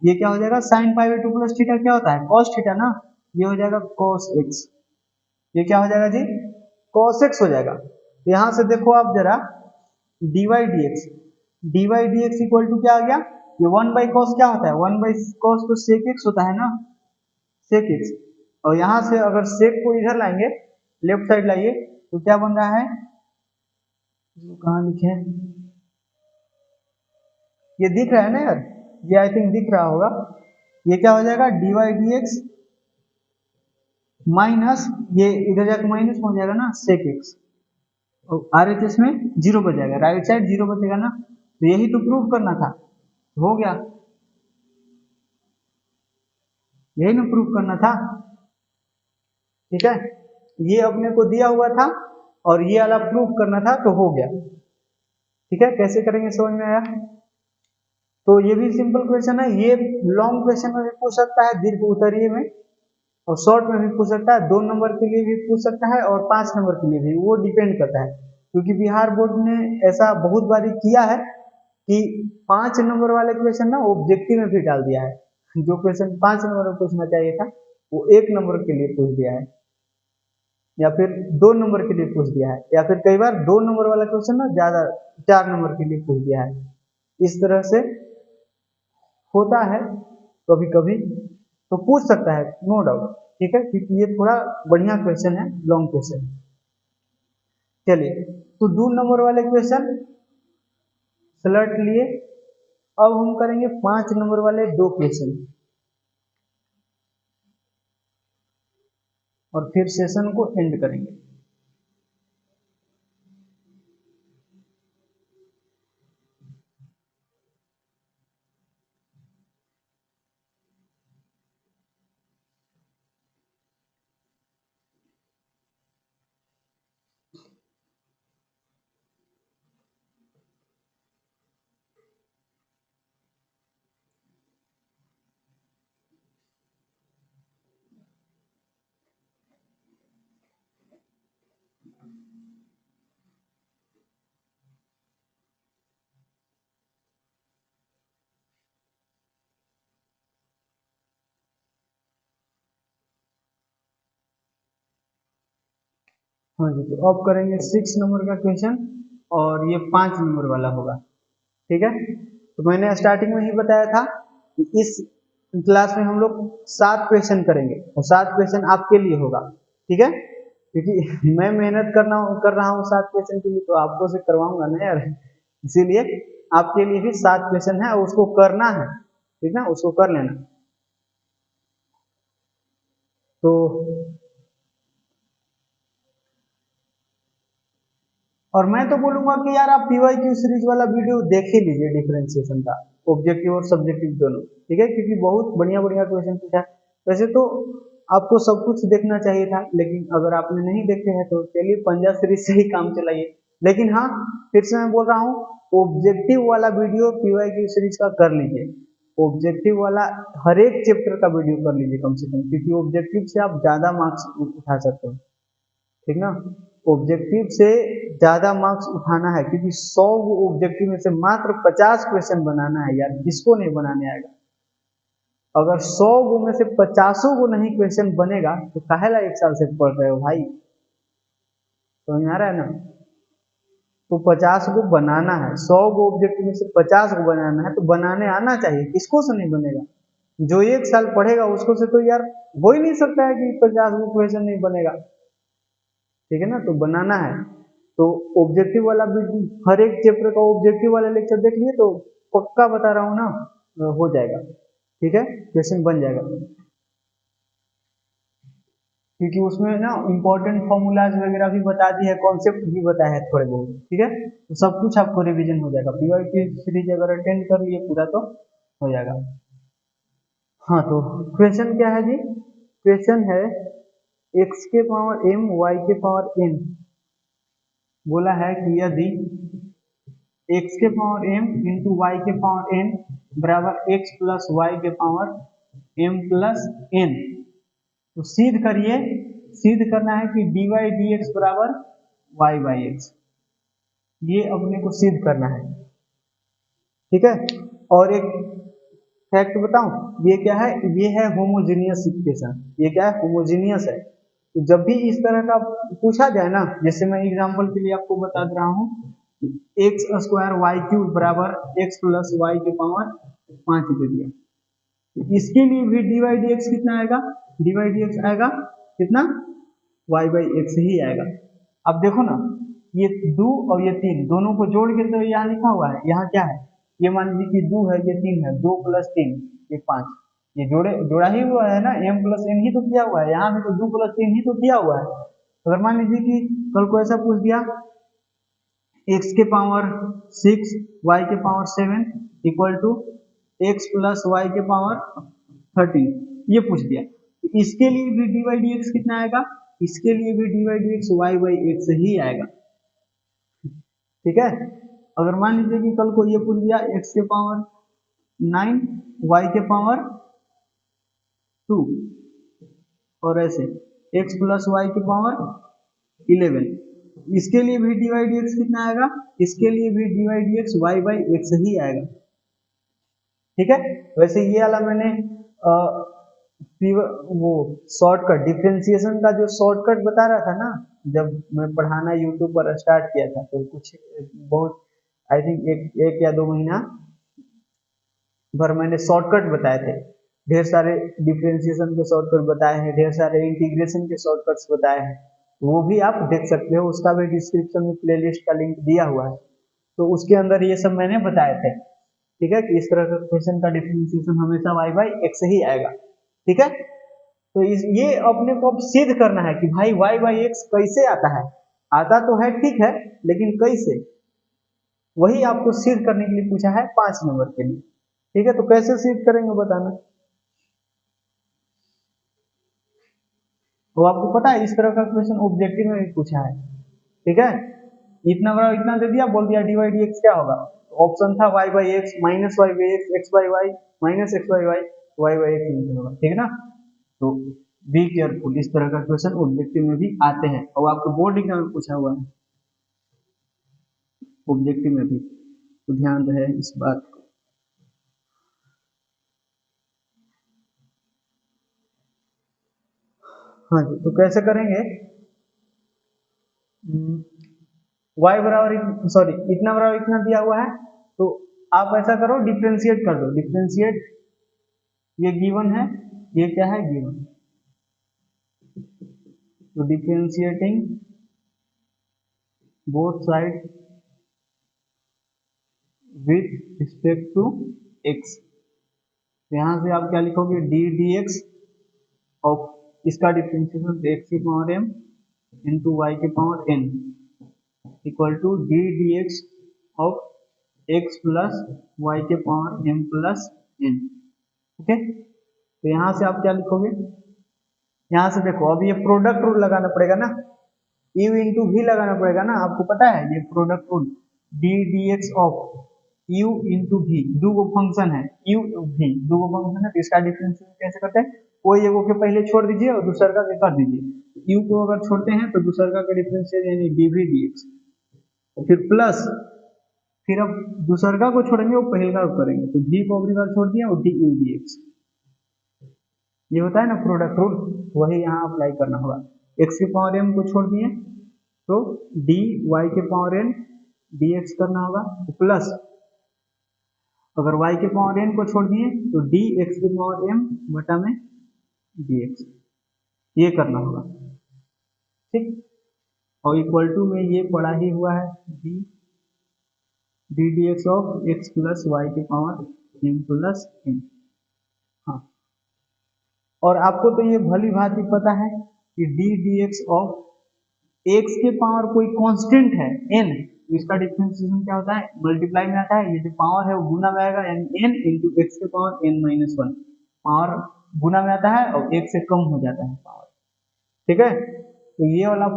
ये क्या हो जाएगा, sin π/2 + थीटा क्या होता है, cos थीटा ना, ये हो जाएगा cos x, ये क्या हो जाएगा जी, cos x हो जाएगा। तो यहाँ से देखो आप जरा dy dx इक्वल टू क्या आ गया, ये 1/cos क्या होता है, 1/cos तो sec x होता है ना, sec x, और यहाँ से अगर sec को इधर लाएंगे, लेफ्ट साइड लाइए, तो क्या बन रहा है, कहाँ लिखे, ये दिख रहा है ना यार, ये आई थिंक दिख रहा होगा, ये क्या हो जाएगा dy dx माइनस, ये इधर जाकर माइनस हो जाएगा ना sec x, और RHS में 0 बच जाएगा, राइट साइड 0 बचेगा ना, तो यही तो प्रूव करना था, हो गया, यही ना प्रूव करना था। ठीक है, ये अपने को दिया हुआ था और ये वाला प्रूव करना था, तो हो गया। ठीक है, कैसे करेंगे समझ में आया, तो ये भी सिंपल क्वेश्चन है, ये लॉन्ग क्वेश्चन में भी पूछ सकता है, दीर्घ उत्तरीय में, और शॉर्ट में भी पूछ सकता है, 2 नंबर के लिए भी पूछ सकता है और 5 नंबर के लिए भी, वो डिपेंड करता है, क्योंकि बिहार बोर्ड ने ऐसा बहुत बार किया है कि 5 नंबर वाले क्वेश्चन ना ऑब्जेक्टिव में भी डाल दिया है, जो क्वेश्चन 5 नंबर में पूछना चाहिए था वो 1 नंबर के लिए पूछ दिया है, या फिर 2 नंबर के लिए पूछ दिया है, या फिर कई बार 2 नंबर वाला क्वेश्चन ना ज्यादा 4 नंबर के लिए पूछ दिया है, इस तरह से होता है कभी कभी, तो पूछ सकता है नो डाउट। ठीक है, क्योंकि ये थोड़ा बढ़िया क्वेश्चन है, लॉन्ग क्वेश्चन। चलिए, तो 2 नंबर वाले क्वेश्चन सेलेक्ट लिए, अब हम करेंगे 5 नंबर वाले 2 क्वेश्चन, और फिर सेशन को एंड करेंगे। हाँ जी, तो अब करेंगे 6 नंबर का क्वेश्चन और ये 5 नंबर वाला होगा। ठीक है, तो मैंने स्टार्टिंग में ही बताया था कि इस क्लास में हम लोग 7 क्वेश्चन करेंगे और 7 क्वेश्चन आपके लिए होगा। ठीक है, क्योंकि मैं मेहनत कर रहा हूँ 7 क्वेश्चन के लिए, तो आपको से करवाऊंगा ना यार, इसीलिए आपके लिए भी 7 क्वेश्चन है और उसको करना है। ठीक है, उसको कर लेना। तो और मैं तो बोलूंगा कि यार आप पीवाईक्यू सीरीज वाला वीडियो देख ही लीजिए, डिफरेंशिएशन का, ऑब्जेक्टिव और सब्जेक्टिव दोनों। ठीक है, क्योंकि बहुत बढ़िया बढ़िया क्वेश्चन पूछा है। वैसे तो आपको सब कुछ देखना चाहिए था, लेकिन अगर आपने नहीं देखे हैं तो चलिए पंजा सीरीज से ही काम चलाइए। लेकिन हाँ, फिर से मैं बोल रहा हूँ, ऑब्जेक्टिव वाला वीडियो पीवाईक्यू सीरीज का कर लीजिए। ऑब्जेक्टिव वाला हर एक चैप्टर का वीडियो कर लीजिए कम से कम, क्योंकि ऑब्जेक्टिव से आप ज्यादा मार्क्स उठा सकते हो। ठीक ना, ऑब्जेक्टिव से ज्यादा मार्क्स उठाना है, क्योंकि 100 ऑब्जेक्टिव में से मात्र 50 क्वेश्चन बनाना है यार, किसको नहीं बनाने आएगा। अगर 100 में से 50 नहीं क्वेश्चन बनेगा तो काहेला एक साल से पढ़ रहे हो भाई, समझ में आ रहा है ना। तो 50 को बनाना है, 100 ऑब्जेक्टिव में से 50 को बनाना है, तो बनाने आना चाहिए, किसको से नहीं बनेगा। जो एक साल पढ़ेगा उसको से तो यार हो ही नहीं सकता है कि 50 क्वेश्चन नहीं बनेगा। ठीक है ना, तो बनाना है। तो ऑब्जेक्टिव वाला भी हर एक चैप्टर का ऑब्जेक्टिव वाला लेक्चर देख लिए तो पक्का बता रहा हूँ ना, हो जाएगा। ठीक है, क्वेश्चन बन जाएगा, क्योंकि उसमें ना इंपॉर्टेंट फॉर्मूलाज वगैरह भी बता दी है, कॉन्सेप्ट भी बताया है थोड़े बहुत। ठीक है, तो सब कुछ आपको रिवीजन हो जाएगा, पीवाईक्यू सीरीज अगर अटेंड कर लिए पूरा तो हो जाएगा। हाँ, तो क्वेश्चन क्या है जी, क्वेश्चन है x के पावर m y के पावर n। बोला है कि यदि x के पावर m इंटू वाई के पावर n बराबर x प्लस वाई के पावर m प्लस n, तो सिद्ध करिए। सिद्ध करना है कि dy dx बराबर y बाई एक्स, ये अपने को सिद्ध करना है। ठीक है, और एक फैक्ट बताऊं, ये क्या है, ये है होमोजीनियस इक्वेशन। ये क्या है, होमोजीनियस है। तो जब भी इस तरह का पूछा जाए ना, जैसे मैं एग्जांपल के लिए आपको बता दे रहा हूँ, एक्स स्क्वायर वाई क्यूब बराबर एक्स प्लस वाई के पावर 5 दे दिया, तो इसके लिए भी डी वाई डी एक्स कितना आएगा, डी वाई डी एक्स आएगा कितना, वाई बाई एक्स ही आएगा। अब देखो ना, ये 2 और ये 3 दोनों को जोड़ के तो यहाँ लिखा हुआ है, यहाँ क्या है, ये मान लीजिए कि 2 है, ये 3 है, 2 प्लस 3 ये 5, ये जोड़ा ही हुआ है ना, m प्लस n ही तो किया हुआ है, यहाँ भी तो 2 प्लस 3 ही तो किया हुआ है। अगर मान लीजिए कि कल को ऐसा पूछ दिया x के पावर 6 y के पावर 7 equal to x plus Y के पावर 13, ये पूछ दिया, तो इसके लिए भी डी वाई डी एक्स कितना आएगा, इसके लिए भी D Y D X Y by X ही आएगा। ठीक है, अगर मान लीजिए कि कल को ये पूछ दिया x के पावर 9 y के पावर 2 और ऐसे x प्लस वाई के पावर 11, इसके लिए भी डी वाई डी एक्स कितना आएगा, इसके लिए भी D Y D X Y by X ही आएगा। ठीक है, वैसे ये वाला मैंने वो शॉर्टकट डिफरेंशिएशन का जो शॉर्टकट बता रहा था ना, जब मैं पढ़ाना यूट्यूब पर स्टार्ट किया था, तो कुछ बहुत आई थिंक एक या 2 महीना भर मैंने शॉर्टकट बताए थे। ढेर सारे डिफरेंशिएशन के शॉर्टकट बताए हैं, ढेर सारे इंटीग्रेशन के शॉर्टकट्स बताए हैं, वो भी आप देख सकते हो, उसका भी डिस्क्रिप्शन में प्लेलिस्ट का लिंक दिया हुआ है, तो उसके अंदर ये सब मैंने बताए थे। ठीक है, कि इस तरह का क्वेश्चन का डिफरेंशिएशन हमेशा वाई बाई एक्स ही आएगा। ठीक है, तो ये अपने को अब सिद्ध करना है कि भाई वाई बाई एक्स कैसे आता है, आता तो है ठीक है, लेकिन कैसे, वही आपको सिद्ध करने के लिए पूछा है 5 नंबर के लिए। ठीक है, तो कैसे सिद्ध करेंगे बताना, तो आपको पता है इस तरह का क्वेश्चन ऑब्जेक्टिव में भी पूछा है। ठीक है, इतना बड़ा इतना दे दिया, बोल दिया डी वाई डी एक्स क्या होगा, ऑप्शन था y by x minus y by x, x by y minus x by y, y by x नहीं होगा। ठीक है ना, तो बी केयरफुल, इस तरह का क्वेश्चन ऑब्जेक्टिव में भी आते हैं और आपको बोर्ड एग्जाम में पूछा हुआ है ऑब्जेक्टिव में भी, तो ध्यान रहे इस बात को। हाँ जी, तो कैसे करेंगे, y बराबर सॉरी इतना बराबर इतना दिया हुआ है, तो आप ऐसा करो डिफ्रेंशिएट कर दो, डिफ्रेंशिएट, ये गिवन है, ये क्या है गिवन, तो differentiating both side with respect to x, यहां से आप क्या लिखोगे डी डी एक्स ऑफ इसका डिफ्रेंशिएशन एक्स की पावर m इंटू वाई के power n equal to D D x of x plus Y के power m plus n। Okay, तो यहाँ से आप क्या लिखोगे, यहाँ से देखो अब ये प्रोडक्ट रूल लगाना पड़ेगा ना, u इंटू भी लगाना पड़ेगा ना, आपको पता है ये product rule D D x of u into भी, दो फंक्शन है u भी, दो फंक्शन है, तो इसका डिफरेंशिएशन कैसे करते हैं, कोई एगो के पहले छोड़ दीजिए और दूसरा का कर दीजिए, u को अगर छोड़ते हैं तो दूसरा का डिफरेंशिएशन यानी dv dx, फिर प्लस, फिर अब दूसरा को छोड़ेंगे वो पहले का करेंगे, तो v को अगली बार छोड़ दिया और du dx, ये होता है ना प्रोडक्ट रूल, वही यहाँ अप्लाई करना होगा। x के पावर m को छोड़ दिए तो dy के पावर n dx करना होगा, तो प्लस अगर y के पावर n को छोड़ दिए तो dx के पावर m बटा में dx, ये करना होगा, ठीक, और इक्वल टू में ये पड़ा ही हुआ है d D x of x plus Y के पावर m प्लस n। हाँ, और आपको तो ये भली भांति पता है कि D D x of x के पावर कोई कांस्टेंट है n, तो इसका डिफरेंशिएशन क्या होता है, मल्टीप्लाई में आता है, ये जो पावर है वो गुना में आएगा, यानी n इंटू एक्स के power n minus one, power गुना में आता है और एक से कम हो जाता है पावर, ठीक है, तो ये वाला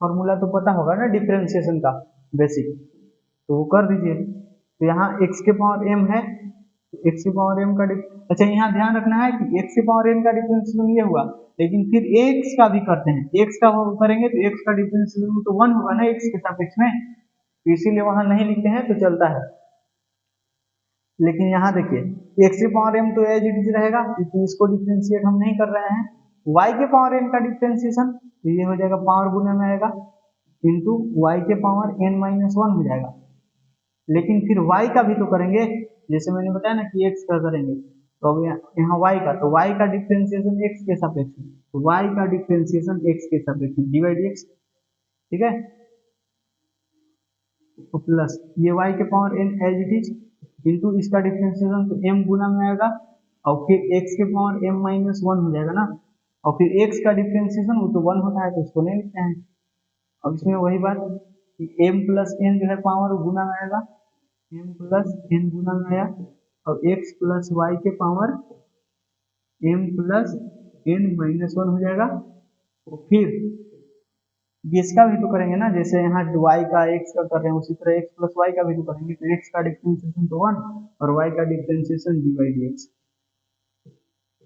फॉर्मूला तो पता होगा ना डिफरेंशिएशन का बेसिक, तो वो कर दीजिए। तो यहाँ x के पावर m है, x के पावर m का अच्छा यहाँ ध्यान रखना है कि x के पावर n का डिफरेंशिएशन ये हुआ, लेकिन फिर x का भी करते हैं, x का करेंगे तो x का डिफरेंशिएशन तो 1 होगा ना x के सापेक्ष में, तो इसीलिए वहां नहीं लिखते हैं तो चलता है, लेकिन यहाँ देखिए x के पावर m तो एज इट इज रहेगा क्योंकि इसको डिफरेंशिएट हम नहीं कर रहे हैं, y के पावर n का डिफरेंशिएशन तो ये हो जाएगा पावर गुना में आएगा इंटू y के पावर n माइनस वन हो जाएगा, लेकिन फिर y का भी तो करेंगे, जैसे मैंने बताया ना कि x का करेंगे, तो अब यहाँ y का, तो y का डिफरेंशिएशन x के सापेक्ष में, तो y का डिफरेंशिएशन x के सापेक्ष में dy dx, ठीक है, तो प्लस ये y के power n as it is into इसका डिफरेंशिएशन तो m गुना में आएगा और फिर x के पावर m माइनस वन हो जाएगा ना, और फिर x का डिफरेंशिएशन वो तो 1 होता है तो उसको नहीं लिखते हैं। अब इसमें वही बात कि m प्लस n जो है पावर गुना में आएगा, m प्लस n गुना में आया और x प्लस y के power m plus n minus one हो जाएगा, तो फिर इसका भी तो करेंगे ना, जैसे यहाँ y का x का कर रहे हैं उसी तरह x प्लस y का भी तो करेंगे, तो x का डिफरेंशिएशन तो 1 और y का डिफरेंशिएशन dy dx,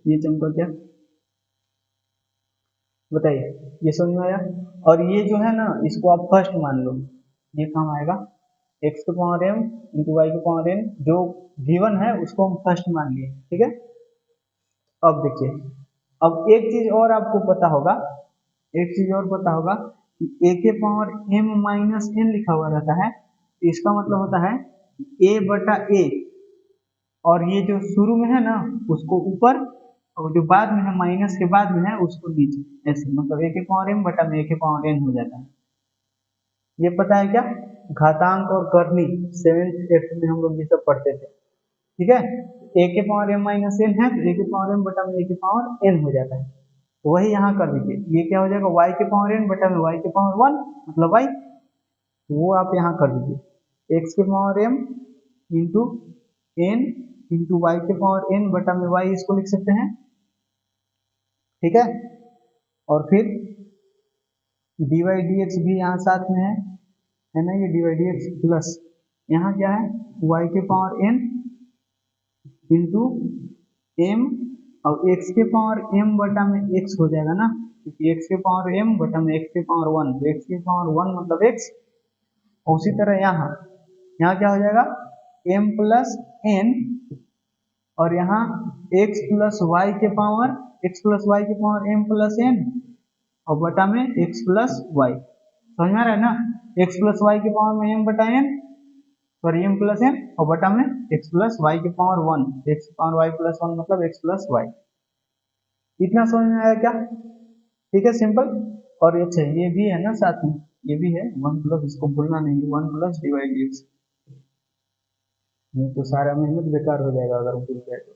ये चमका क्या बताइए, ये समझ में आया, और ये जो है ना इसको आप फर्स्ट मान लो, ये काम आएगा x के पावर m इंटू वाई के पावर n, जो गिवन है उसको हम फर्स्ट मान लिए, ठीक है। अब देखिए, अब एक चीज और आपको पता होगा, एक चीज और पता होगा कि a के पावर m माइनस n लिखा हुआ रहता है, तो इसका मतलब होता है a बटा a, और ये जो शुरू में है ना उसको ऊपर और जो बाद में है माइनस के बाद में है उसको नीचे, ऐसे मतलब a के पावर m बटा में a के पावर n हो जाता है। ये पता है क्या, घातांक और करनी 7th 8th में हम लोग ये सब पढ़ते थे, ठीक है, a के पावर m माइनस n है तो a के पावर m बटा में a के पावर n हो जाता है, तो वही यहाँ कर दीजिए, ये क्या हो जाएगा y के पावर n बटा में y के पावर 1 मतलब y, वो आप यहाँ कर दीजिए x के power m into n into y के पावर n बटा में y, इसको लिख सकते हैं, ठीक है, और फिर dy dx भी यहाँ साथ में है ना, ये dy dx प्लस यहाँ क्या है y के पावर n इंटू m और x के पावर m बटा में x हो जाएगा ना, क्योंकि x के पावर m बटा में x के पावर 1, तो x के पावर 1 मतलब x, और उसी तरह यहाँ क्या हो जाएगा m प्लस n और यहाँ x प्लस y के पावर m प्लस n और बटा में x प्लस y, समझ में आ रहा है ना, x प्लस वाई के पावर में m बटा n, sorry m plus n और बटा में x प्लस वाई के power 1, x power y plus 1 मतलब x प्लस वाई। इतना समझ में आया क्या? ठीक है, सिंपल। और अच्छा ये भी है ना साथ में, ये भी है 1 प्लस, इसको भूलना नहीं, 1 प्लस डिवाइड dx, नहीं तो सारा मेहनत बेकार हो जाएगा अगर भूल गए तो।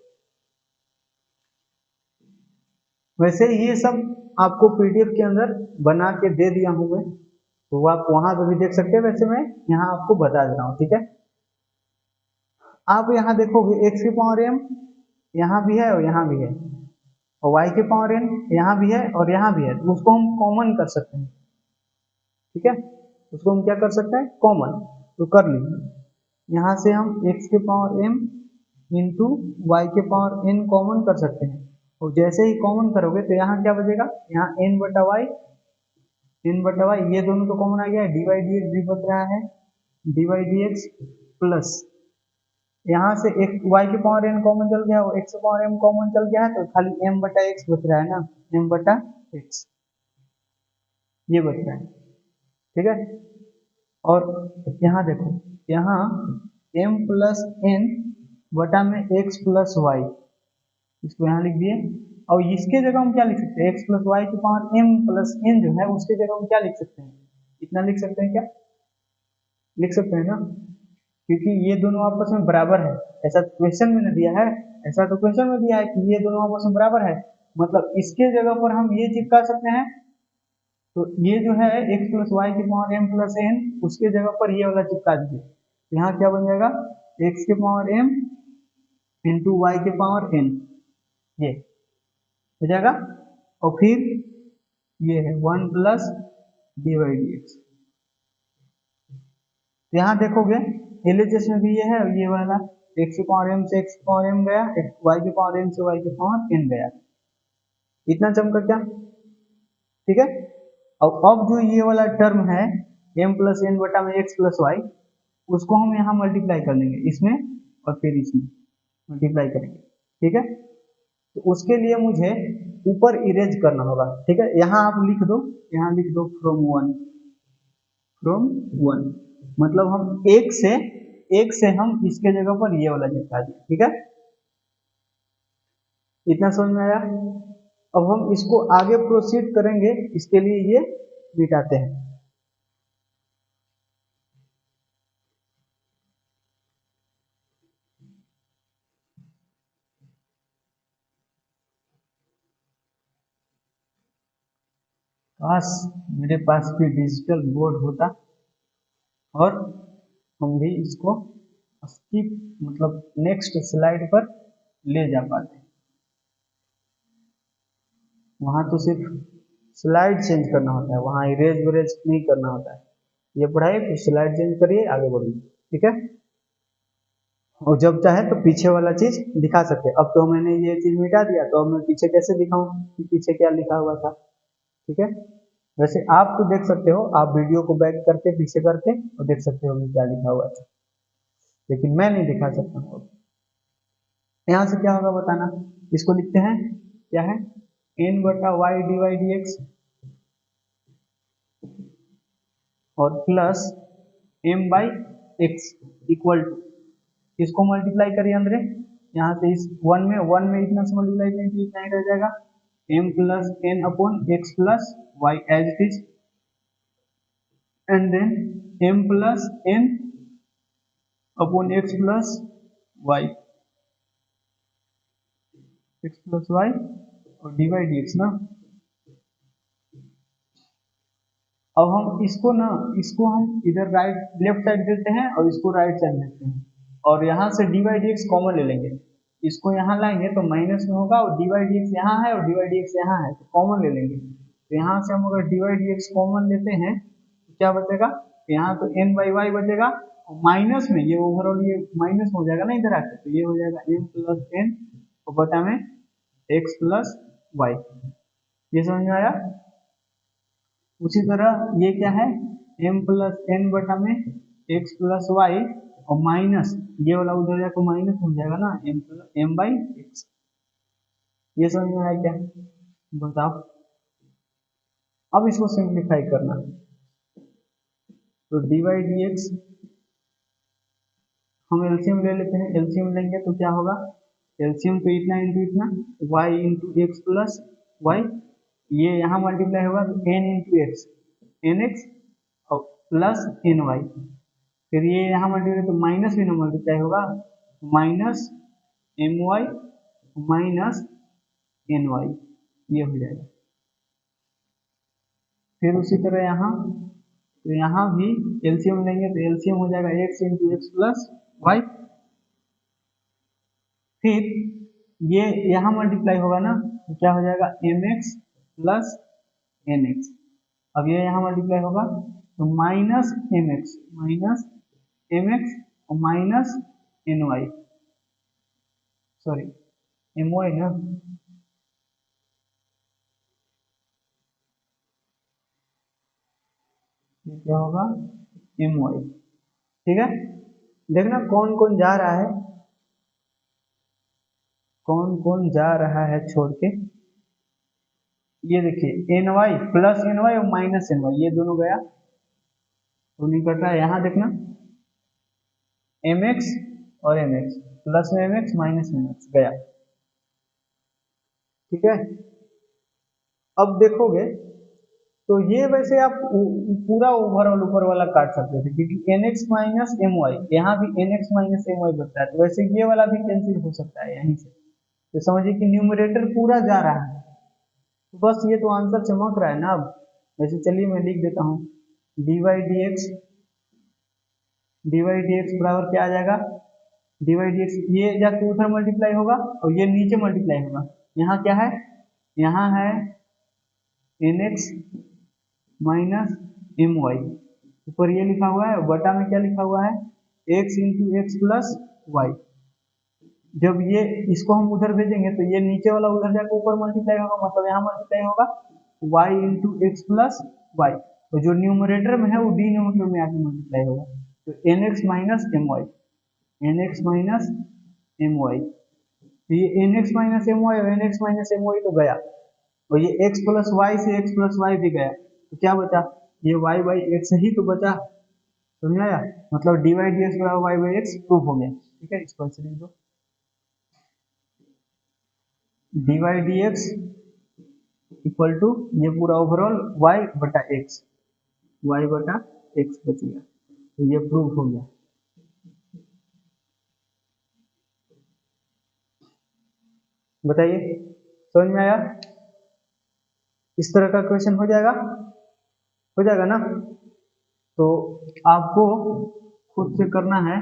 वैसे ये सब आपको पीडीएफ के अंदर बना के दे दिया हूँ मैं, तो आप वहां पे भी देख सकते हैं। वैसे मैं यहाँ आपको बता दे रहा हूँ, ठीक है। आप यहाँ देखोगे x की पावर m यहाँ भी है और यहाँ भी है, और y की पावर n यहाँ भी है और यहाँ भी है, तो उसको हम कॉमन कर सकते हैं, ठीक है। उसको हम क्या कर सकते हैं, कॉमन, तो कर लीजिए। यहाँ से हम x के पावर m इंटू वाई के पावर n कॉमन कर सकते हैं, और जैसे ही कॉमन करोगे तो यहाँ क्या बचेगा, यहाँ n बटा वाई, ये दोनों तो कॉमन आ गया है, dy dx भी बच रहा है, dy dx प्लस यहाँ से एक y के पावर n कॉमन चल गया, x के पावर m कॉमन चल गया है, तो खाली m बटा x बच रहा है ना, m बटा x ये बच रहा है, ठीक है। और यहाँ देखो, यहाँ m प्लस n बटा में x प्लस वाई, इसको यहाँ लिख दिए, और इसके जगह हम क्या लिख सकते हैं, x प्लस वाई की पावर m प्लस n जो है उसके जगह हम क्या लिख सकते हैं, इतना लिख सकते हैं क्या, लिख सकते हैं ना, क्योंकि ये दोनों आपस में बराबर है, ऐसा क्वेश्चन में दिया है, ऐसा तो क्वेश्चन में दिया है कि ये दोनों आपस में बराबर है, मतलब इसके जगह पर हम ये चिपका सकते हैं, तो ये जो है x प्लस वाई की पावर m प्लस n, उसके जगह पर ये वाला चिपका दीजिए, यहाँ क्या बन जाएगा, x के पावर m इंटू वाई के पावर n, ये हो जाएगा, और फिर ये है 1 प्लस डिवाइड dx। यहाँ देखोगे एलएचएस में भी ये है, और ये वाला x के पावर m से x के पावर m गया, y के पावर m से y के पावर n गया, इतना चमका क्या, ठीक है। अब जो ये वाला टर्म है m प्लस n बटा में x प्लस वाई, उसको हम यहाँ मल्टीप्लाई कर लेंगे, इसमें और फिर इसमें मल्टीप्लाई करेंगे, ठीक है। तो उसके लिए मुझे ऊपर इरेज करना होगा, ठीक है। यहाँ आप लिख दो, यहाँ लिख दो फ्रॉम वन, मतलब हम एक से हम इसके जगह पर ये वाला चिपका दिए, ठीक है। इतना समझ में आया। अब हम इसको आगे प्रोसीड करेंगे, इसके लिए ये मिटाते हैं। काश मेरे पास भी डिजिटल बोर्ड होता और हम भी इसको स्किप मतलब नेक्स्ट स्लाइड पर ले जा पाते। वहां तो सिर्फ स्लाइड चेंज करना होता है, वहां इरेज वरेज नहीं करना होता है। ये पढ़ाई फिर स्लाइड चेंज करिए, आगे बढ़िए, ठीक है। और जब चाहे तो पीछे वाला चीज दिखा सकते हैं। अब तो मैंने ये चीज मिटा दिया, तो अब मैं पीछे कैसे दिखाऊं कि पीछे क्या लिखा हुआ था, ठीक है। वैसे आप तो देख सकते हो, आप वीडियो को बैक करके पीछे करके और देख सकते हो कि क्या लिखा हुआ था, लेकिन मैं नहीं दिखा सकता हूँ। यहाँ से क्या होगा बताना, इसको लिखते हैं, क्या है, n बटा वाई डिवाई dx और plus m by x equal to, इसको मल्टीप्लाई करिए अंदर, यहाँ से इस वन में इतना से मल्टीप्लाई करें तो इतना ही रह जाएगा, m plus n upon x plus y as it is, and then m plus n upon x plus y, x plus y और डिवाइड एक्स ना। अब हम इसको हम इधर राइट लेफ्ट साइड देते हैं और इसको राइट साइड देते हैं, और यहाँ से डिवाइड एक्स कॉमन ले लेंगे, इसको यहाँ लाएंगे तो माइनस में होगा, और डिवाइड एक्स यहाँ है और डिवाइड एक्स यहाँ है, तो कॉमन ले लेंगे। तो यहाँ से हम अगर डिवाइड एक्स कॉमन लेते हैं तो क्या बचेगा, यहाँ तो n बाई वाई बचेगा, और माइनस में ये ओवरऑल ये माइनस हो जाएगा ना इधर आके, तो ये हो जाएगा m प्लस n और बटा में x प्लस वाई। ये समझ में आया। उसी तरह ये क्या है, m प्लस n बटा में x प्लस वाई और माइनस ये वाला उधर जाकर माइनस हो जाएगा ना, m बाई एक्स। ये समझ में आया क्या, बताओ। अब इसको सिंप्लीफाई करना, तो dy dx हम एलसीएम ले लेते हैं, एलसीएम लेंगे तो क्या होगा, एलसीएम तो इतना इंटू इतना y into x plus Y, ये यहाँ मल्टीप्लाई होगा तो n into x n x और प्लस एन वाई, फिर ये यहाँ मल्टीप्लाई तो माइनस भी ना मल्टीप्लाई होगा, minus M y minus n y, ये हो जाएगा। फिर उसी तरह यहाँ, तो यहाँ भी एलसीएम लेंगे तो एलसीएम हो जाएगा x into x plus y, फिर ये यहाँ मल्टीप्लाई होगा ना तो क्या हो जाएगा m x plus n x, अब ये यहाँ मल्टीप्लाई होगा तो माइनस एम एक्स और minus n y, sorry m y ना, क्या होगा एम वाई। ठीक है, देखना कौन कौन जा रहा है, कौन कौन जा रहा है छोड़ के, ये देखिए n y plus n y और माइनस एन वाई, ये दोनों गया तो नहीं कट रहा है। यहाँ देखना एम एक्स और एम एक्स, प्लस में एम एक्स माइनस में एम एक्स गया। ठीक है, अब देखोगे तो ये वैसे आप पूरा ओवरऑल ऊपर वाला काट सकते थे क्योंकि n x minus M y, यहाँ भी n x minus M y बचता है, तो वैसे ये वाला भी कैंसिल हो सकता है यहीं से, तो समझिए कि न्यूमरेटर पूरा जा रहा है, तो बस ये तो आंसर चमक रहा है ना। अब वैसे चलिए मैं लिख देता हूँ dy dx बराबर क्या आ जाएगा, dy dx ये जाके उधर मल्टीप्लाई होगा और ये नीचे मल्टीप्लाई होगा, यहाँ क्या है, यहाँ है n x minus M y, ऊपर ये लिखा हुआ है, बटा में क्या लिखा हुआ है x into x plus y, जब ये इसको हम उधर भेजेंगे तो ये नीचे वाला उधर जाकर ऊपर मल्टीप्लाई होगा, मतलब यहाँ मल्टीप्लाई होगा y into x plus y, तो जो न्यूमरेटर में है वो डिनोमिनेटर में आके मल्टीप्लाई होगा, तो N x minus M Y, N x minus M Y, तो ये N x minus M Y और N x minus M Y तो गया, और ये x प्लस वाई से x प्लस वाई भी गया, तो क्या बचा, ये y बाई एक्स ही तो बचा, समझ आया, मतलब dy dx बराबर y बाई एक्स प्रूफ हो गया। ठीक है, इसको ऐसे लिख दो dy dx इक्वल टू ये पूरा ओवरऑल y बटा x, y बटा x बच गया, तो ये प्रूफ हो गया। बताइए समझ में आया, इस तरह का क्वेश्चन हो जाएगा ना, तो आपको खुद से करना है,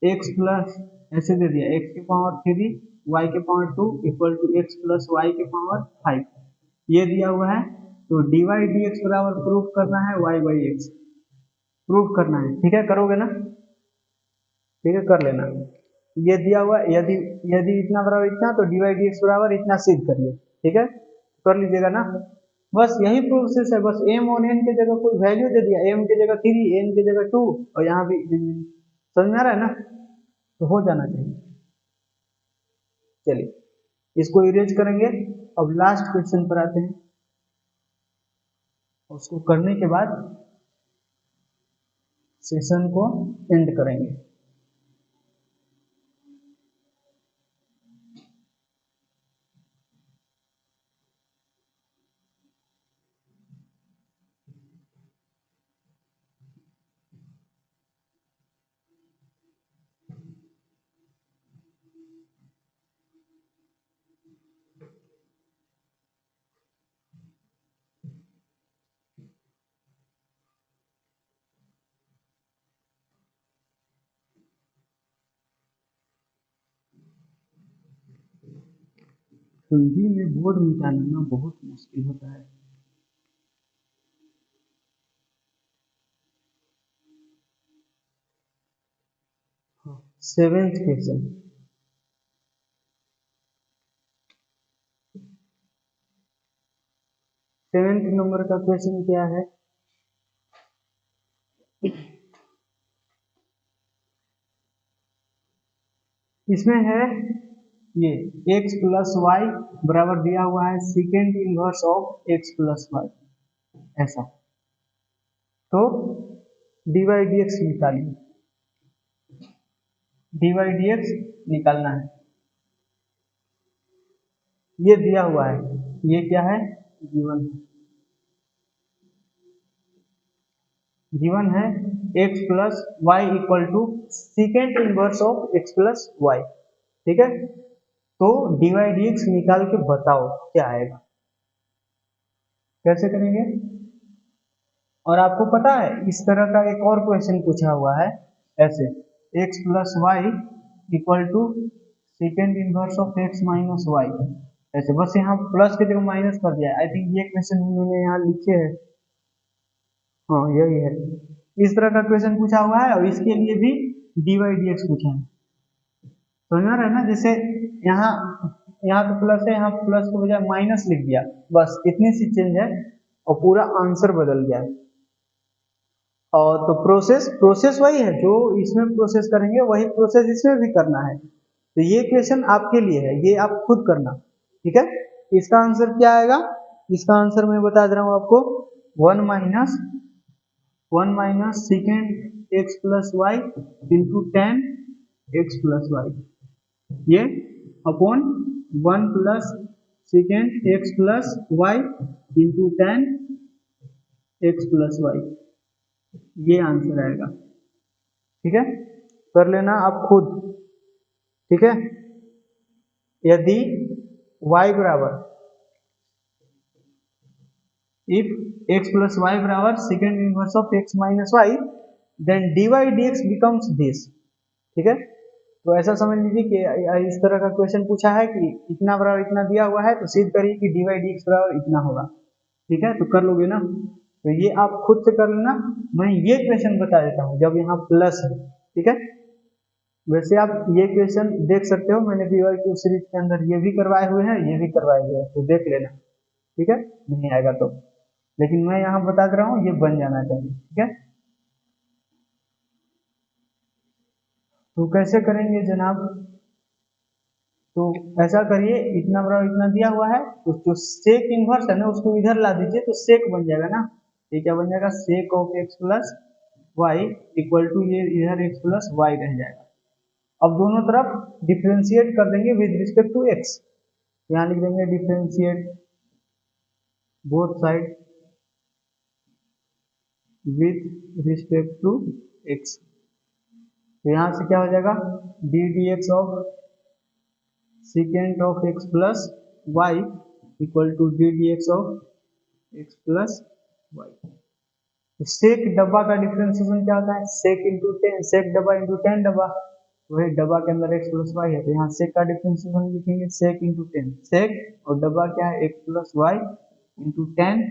x प्लस ऐसे दे दिया x के पावर 3 y के power 2 equal to X plus Y के पावर 5, ये दिया हुआ है, तो dy dx बराबर प्रूफ करना है y बाई एक्स, प्रूफ करना है। ठीक है, करोगे ना, ठीक है कर लेना, ये दिया हुआ, यदि यदि इतना बराबर इतना तो dy dx बराबर इतना सिद्ध करिए। ठीक है, कर लीजिएगा ना, बस यही प्रोसेस है, बस m और n के जगह कोई वैल्यू दे दिया, m के जगह 3 n के जगह 2 और यहाँ भी, समझ में आ रहा है ना, तो हो जाना चाहिए। चलिए इसको इरेज करेंगे, अब लास्ट क्वेश्चन पर आते हैं, उसको करने के बाद सेशन को एंड करेंगे। हिंदी में बोर्ड मिटाना ना बहुत मुश्किल होता है। सेवेंथ क्वेश्चन, सेवेंथ नंबर का क्वेश्चन क्या है, इसमें है ये x प्लस वाई बराबर दिया हुआ है second inverse of x plus y, ऐसा, तो dy dx निकालिए, dy dx निकालना है। ये दिया हुआ है, ये क्या है, गिवन है x plus y equal to second inverse of x plus y. ठीक है, तो dy dx निकाल के बताओ क्या आएगा, कैसे करेंगे। और आपको पता है इस तरह का एक और क्वेश्चन पूछा हुआ है ऐसे, x plus y equal to second inverse of x minus y, ऐसे बस यहाँ प्लस की जगह माइनस कर दिया। आई थिंक ये क्वेश्चन मैंने यहाँ लिखे है, हाँ यही है। इस तरह का क्वेश्चन पूछा हुआ है और इसके लिए भी dy dx पूछा है, समझ में आ रहा है ना। जैसे यहाँ तो प्लस है, यहाँ प्लस के बजाय माइनस लिख दिया, बस इतनी सी चेंज है और पूरा आंसर बदल गया। और तो प्रोसेस वही है, जो इसमें प्रोसेस करेंगे वही प्रोसेस इसमें भी करना है। तो ये क्वेश्चन आपके लिए है, ये आप खुद करना, ठीक है। इसका आंसर क्या आएगा, इसका आंसर मैं बता दे रहा हूँ आपको, 1 minus second X plus Y into 10 x plus Y, ये upon 1 plus second X plus Y into 10 x plus Y, ये आंसर आएगा। ठीक है, कर लेना आप खुद, ठीक है। यदि y बराबर, इफ x प्लस वाई बराबर second inverse of x minus y, then dy dx becomes this. ठीक है, तो ऐसा समझ लीजिए कि इस तरह का क्वेश्चन पूछा है कि इतना बराबर इतना दिया हुआ है, तो सिद्ध करिए कि dy dx बराबर इतना होगा। ठीक है, तो कर लोगे ना, तो ये आप खुद से कर लेना, मैं ये क्वेश्चन बता देता हूँ जब यहाँ प्लस है। ठीक है, वैसे आप ये क्वेश्चन देख सकते हो, मैंने PYQ सीरीज के अंदर ये भी करवाए हुए हैं, ये भी करवाए हुए हैं, तो देख लेना। ठीक है, नहीं आएगा तो, लेकिन मैं यहाँ बता दे रहा हूँ, ये बन जाना चाहिए। ठीक है, तो कैसे करेंगे जनाब, तो ऐसा करिए, इतना बड़ा इतना दिया हुआ है, तो जो सेक इनवर्स है ना उसको इधर ला दीजिए, तो सेक बन जाएगा ना। ये क्या बन जाएगा, sec of x plus y equal to ये इधर एक्स प्लस वाई रह जाएगा। अब दोनों तरफ डिफ्रेंशिएट कर देंगे विद रिस्पेक्ट टू एक्स, यहाँ लिख देंगे differentiate both side with respect to x, तो यहाँ से क्या हो जाएगा, D D x of second of x plus y equal to D D x of x plus y. तो सेक डब्बा का डिफरेंशिएशन क्या होता है, सेक इंटू 10, सेक डब्बा इंटू 10 डब्बा, वही डब्बा के अंदर एक्स प्लस वाई है, तो यहाँ सेक का डिफरेंशिएशन लिखेंगे सेक इंटू 10, सेक और डब्बा क्या है एक्स प्लस वाई इंटू 10,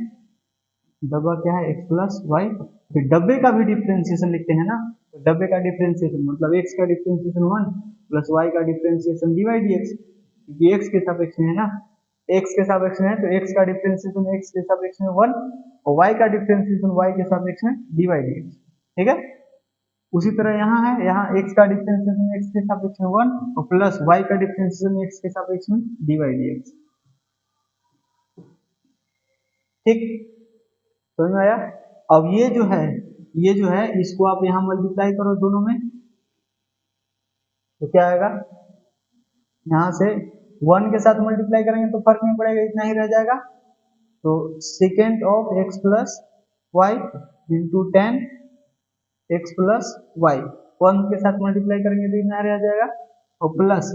डब्बा क्या है एक्स प्लस वाई। फिर डब्बे का भी डिफरेंशिएशन लिखते हैं ना, तो डब्बे का डिफरेंशिएशन मतलब एक्स का डिफरेंशिएशन 1 प्लस वाई का डिफरेंशिएशन डी डी एक्स, क्योंकि एक्स के सापेक्ष में है ना, एक्स के सापेक्ष में है, तो एक्स का डिफरेंशिएशन एक्स के सापेक्ष में 1 और वाई का डिफरेंशिएशन वाई के सापेक्ष में डी डी एक्स। ठीक है, उसी तरह यहाँ है, यहाँ x का डिफरेंशिएशन x के सापेक्ष में 1 और प्लस y का डिफरेंशिएशन x के सापेक्ष में dy dx। ठीक, समझ में आया। अब ये जो है इसको आप यहाँ मल्टीप्लाई करो दोनों में, तो क्या आएगा, यहाँ से 1 के साथ मल्टीप्लाई करेंगे तो फर्क नहीं पड़ेगा, इतना ही रह जाएगा। तो second of x plus Y into 10 x plus y, 1 के साथ मल्टीप्लाई करेंगे तो इतना रह जाएगा, और plus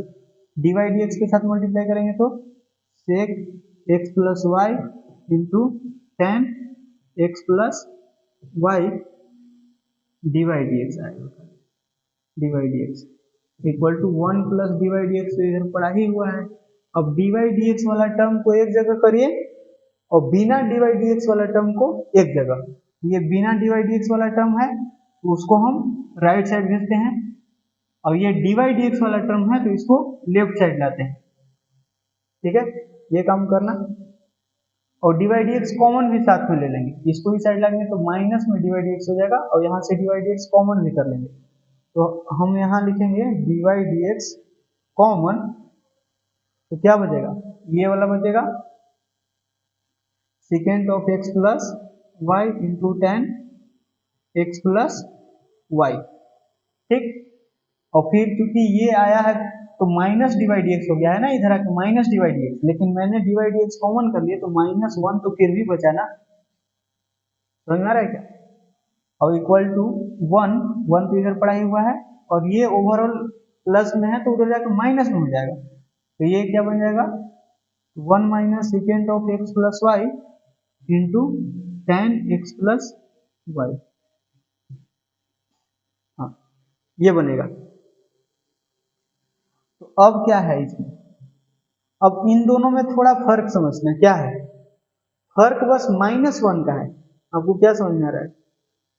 D Y D X के साथ मल्टीप्लाई करेंगे तो sec x plus Y into 10 x plus Y D Y D X आएगा, D Y D x equal to 1 plus D Y D X, तो इधर पढ़ा ही हुआ है। अब डी वाई डी एक्स वाला टर्म को एक जगह करिए और बिना डी वाई डी एक्स वाला टर्म को एक जगह, ये बिना डी वाई डी एक्स वाला टर्म है तो उसको हम राइट साइड भेजते हैं, और ये डी वाई डी एक्स वाला टर्म है तो इसको लेफ्ट साइड लाते हैं। ठीक है, ये काम करना, और d Y D x common भी साथ में ले लेंगे, इसको भी साइड लाएंगे तो माइनस में डी वाई डी एक्स हो जाएगा, और यहाँ से d Y D x common भी कर लेंगे, तो हम यहाँ लिखेंगे d Y D x common, तो क्या बचेगा, ये वाला बचेगा second of x plus Y into 10 x plus y, ठीक। और फिर क्योंकि ये आया है तो माइनस डिवाइड एक्स हो गया है ना, इधर आके माइनस डिवाइड एक्स, लेकिन मैंने डिवाइड एक्स कॉमन कर लिया तो माइनस वन तो फिर भी बचा ना, समझ में आ रहा है क्या। और इक्वल टू वन, वन तो इधर पड़ा ही हुआ है और ये ओवरऑल प्लस में है तो उधर जाकर माइनस में हो जाएगा, तो ये क्या बन जाएगा, one minus second of x plus Y into ten x plus y, हाँ ये बनेगा। तो अब क्या है इसमें, अब इन दोनों में थोड़ा फर्क समझना, क्या है फर्क, बस माइनस वन का है। आपको क्या समझ में आ रहा है,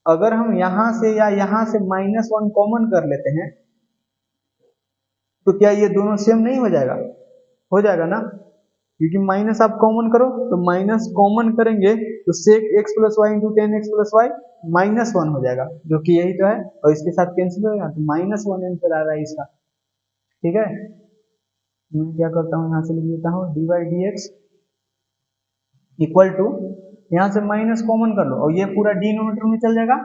अगर हम यहां से या यहां से माइनस वन कॉमन कर लेते हैं तो क्या ये दोनों सेम नहीं हो जाएगा, हो जाएगा ना, क्योंकि माइनस आप कॉमन करो तो माइनस कॉमन करेंगे तो sec x plus Y into ten x plus y minus one हो जाएगा, जो कि यही तो है, और इसके साथ कैंसिल होगा तो माइनस वन आंसर आ रहा है इसका, ठीक है। मैं क्या करता हूँ, यहाँ से लिख देता हूँ d Y D x equal to, यहाँ से माइनस कॉमन कर लो और ये पूरा डिनोमिनेटर में चल जाएगा,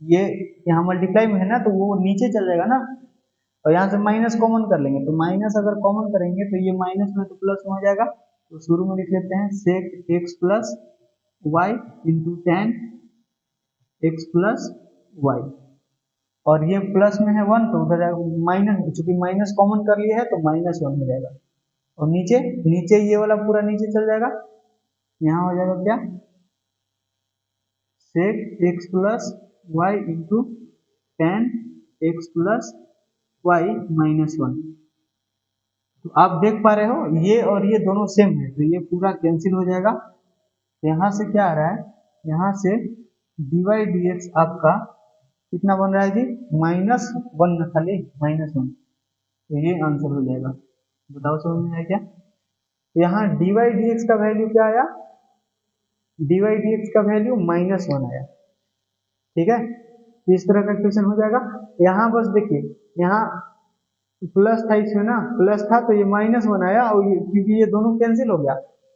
ये यहाँ मल्टीप्लाई में है ना तो वो नीचे चल जाएगा ना, और यहाँ से माइनस कॉमन कर लेंगे तो माइनस अगर कॉमन करेंगे तो ये माइनस में तो प्लस में हो जाएगा, तो शुरू में लिख लेते हैं sec x plus Y into ten x plus y, और ये प्लस में है वन तो उधर माइनस, चूंकि माइनस कॉमन कर लिया है तो माइनस वन हो जाएगा, और नीचे नीचे ये वाला पूरा नीचे चल जाएगा, यहाँ हो जाएगा क्या sec x plus Y into ten x plus y minus one. तो आप देख पा रहे हो ये और ये दोनों सेम है तो ये पूरा कैंसिल हो जाएगा, यहाँ से क्या आ रहा है, यहाँ से डी वाई डी एक्स आपका कितना बन रहा है जी, माइनस वन, खाली माइनस वन, तो ये आंसर हो जाएगा। बताओ समझ में आया क्या, यहाँ डी वाई डी एक्स का वैल्यू क्या आया, डी वाई डी एक्स का वैल्यू माइनस वन आया, ठीक है। तो इस तरह का क्वेश्चन हो जाएगा। यहाँ बस देखिए, यहाँ प्लस था इसमें ना, प्लस था तो ये माइनस वन आया और क्योंकि ये दोनों कैंसिल हो गया,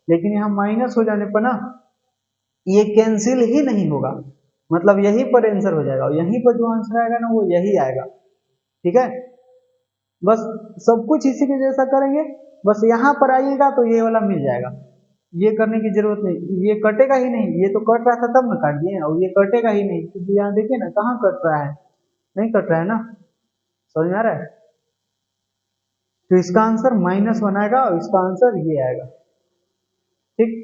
लेकिन यहाँ माइनस हो जाने पर ना ये कैंसिल ही नहीं होगा, मतलब यहीं पर आंसर हो जाएगा और यहीं पर जो आंसर आएगा ना वो यही आएगा, ठीक है। बस सब कुछ इसी के जैसा करेंगे, बस यहाँ पर आइएगा तो ये वाला मिल जाएगा, ये करने की जरूरत नहीं, ये कटेगा ही नहीं, ये तो कट रहा था तब ना काट दिए, और ये कटेगा ही नहीं क्योंकि यहाँ देखिए ना कहाँ कट रहा है, नहीं कट रहा है ना, समझ में आ रहा है। तो इसका आंसर माइनस वन आएगा और इसका आंसर ये आएगा, ठीक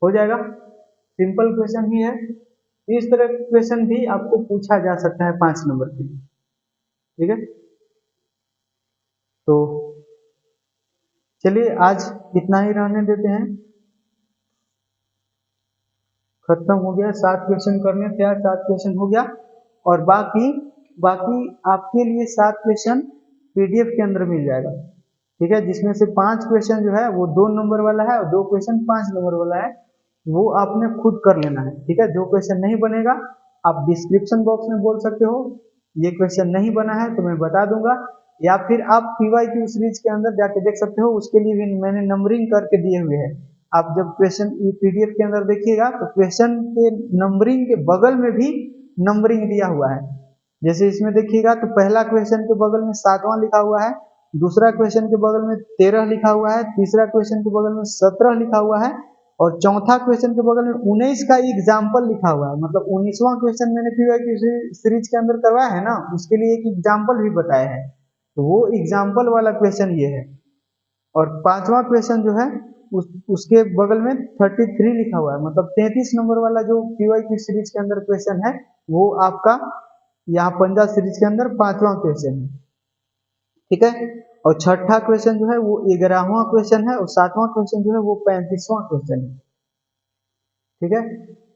हो जाएगा। सिंपल क्वेश्चन ही है, इस तरह का क्वेश्चन भी आपको पूछा जा सकता है 5 नंबर के लिए, ठीक है। तो चलिए आज इतना ही रहने देते हैं, खत्म हो गया, 7 क्वेश्चन करने थे यार, 7 क्वेश्चन हो गया, और बाकी आपके लिए 7 क्वेश्चन पीडीएफ के अंदर मिल जाएगा, ठीक है, जिसमें से 5 क्वेश्चन जो है वो 2 नंबर वाला है और 2 क्वेश्चन 5 नंबर वाला है, वो आपने खुद कर लेना है, ठीक है। जो क्वेश्चन नहीं बनेगा आप डिस्क्रिप्शन बॉक्स में बोल सकते हो, ये क्वेश्चन नहीं बना है तो मैं बता दूंगा, या फिर आप पीवाईक्यू सीरीज के अंदर जाके देख सकते हो, उसके लिए भी मैंने नंबरिंग करके दिए हुए हैं। आप जब क्वेश्चन पीडीएफ के अंदर देखिएगा तो क्वेश्चन के नंबरिंग के बगल में भी नंबरिंग दिया हुआ है, जैसे इसमें देखिएगा तो पहला क्वेश्चन के बगल में 7वां लिखा हुआ है, दूसरा क्वेश्चन के बगल में 13 लिखा हुआ है, तीसरा क्वेश्चन के बगल में 17 लिखा हुआ है, और चौथा क्वेश्चन के बगल में 19 का एग्जाम्पल लिखा हुआ है, मतलब 19वां क्वेश्चन मैंने पीवाईक्यू सीरीज के अंदर करवाया है ना, उसके लिए एक एग्जाम्पल भी बताया है, तो वो एग्जाम्पल वाला क्वेश्चन ये है। और 5वां क्वेश्चन जो है उसके बगल में 33 लिखा हुआ है, मतलब 33 नंबर वाला जो पीवाईक्यू सीरीज के अंदर क्वेश्चन है वो आपका यहाँ पंजाब सीरीज के अंदर 5वां क्वेश्चन है, ठीक है। और छठा क्वेश्चन जो है वो 11वां क्वेश्चन है, और 7वां क्वेश्चन जो है वो 35वां क्वेश्चन है, ठीक है।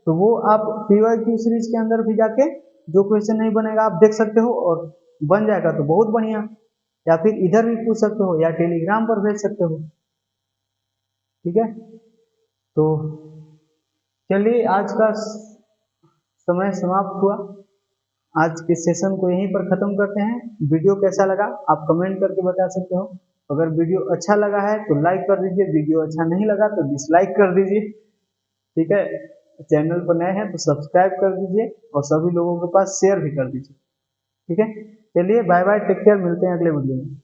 तो वो आप पीवाईक्यू सीरीज के अंदर भी जाके जो क्वेश्चन नहीं बनेगा आप देख सकते हो, और बन जाएगा तो बहुत बढ़िया, या फिर इधर भी पूछ सकते हो या टेलीग्राम पर भेज सकते हो, ठीक है। तो चलिए आज का समय समाप्त हुआ, आज के सेशन को यहीं पर खत्म करते हैं। वीडियो कैसा लगा आप कमेंट करके बता सकते हो, अगर वीडियो अच्छा लगा है तो लाइक कर दीजिए, वीडियो अच्छा नहीं लगा तो डिसलाइक कर दीजिए, ठीक है। चैनल पर नए हैं तो सब्सक्राइब कर दीजिए और सभी लोगों के पास शेयर भी कर दीजिए। ठीक है, चलिए बाय बाय, टेक केयर, मिलते हैं अगले वीडियो में।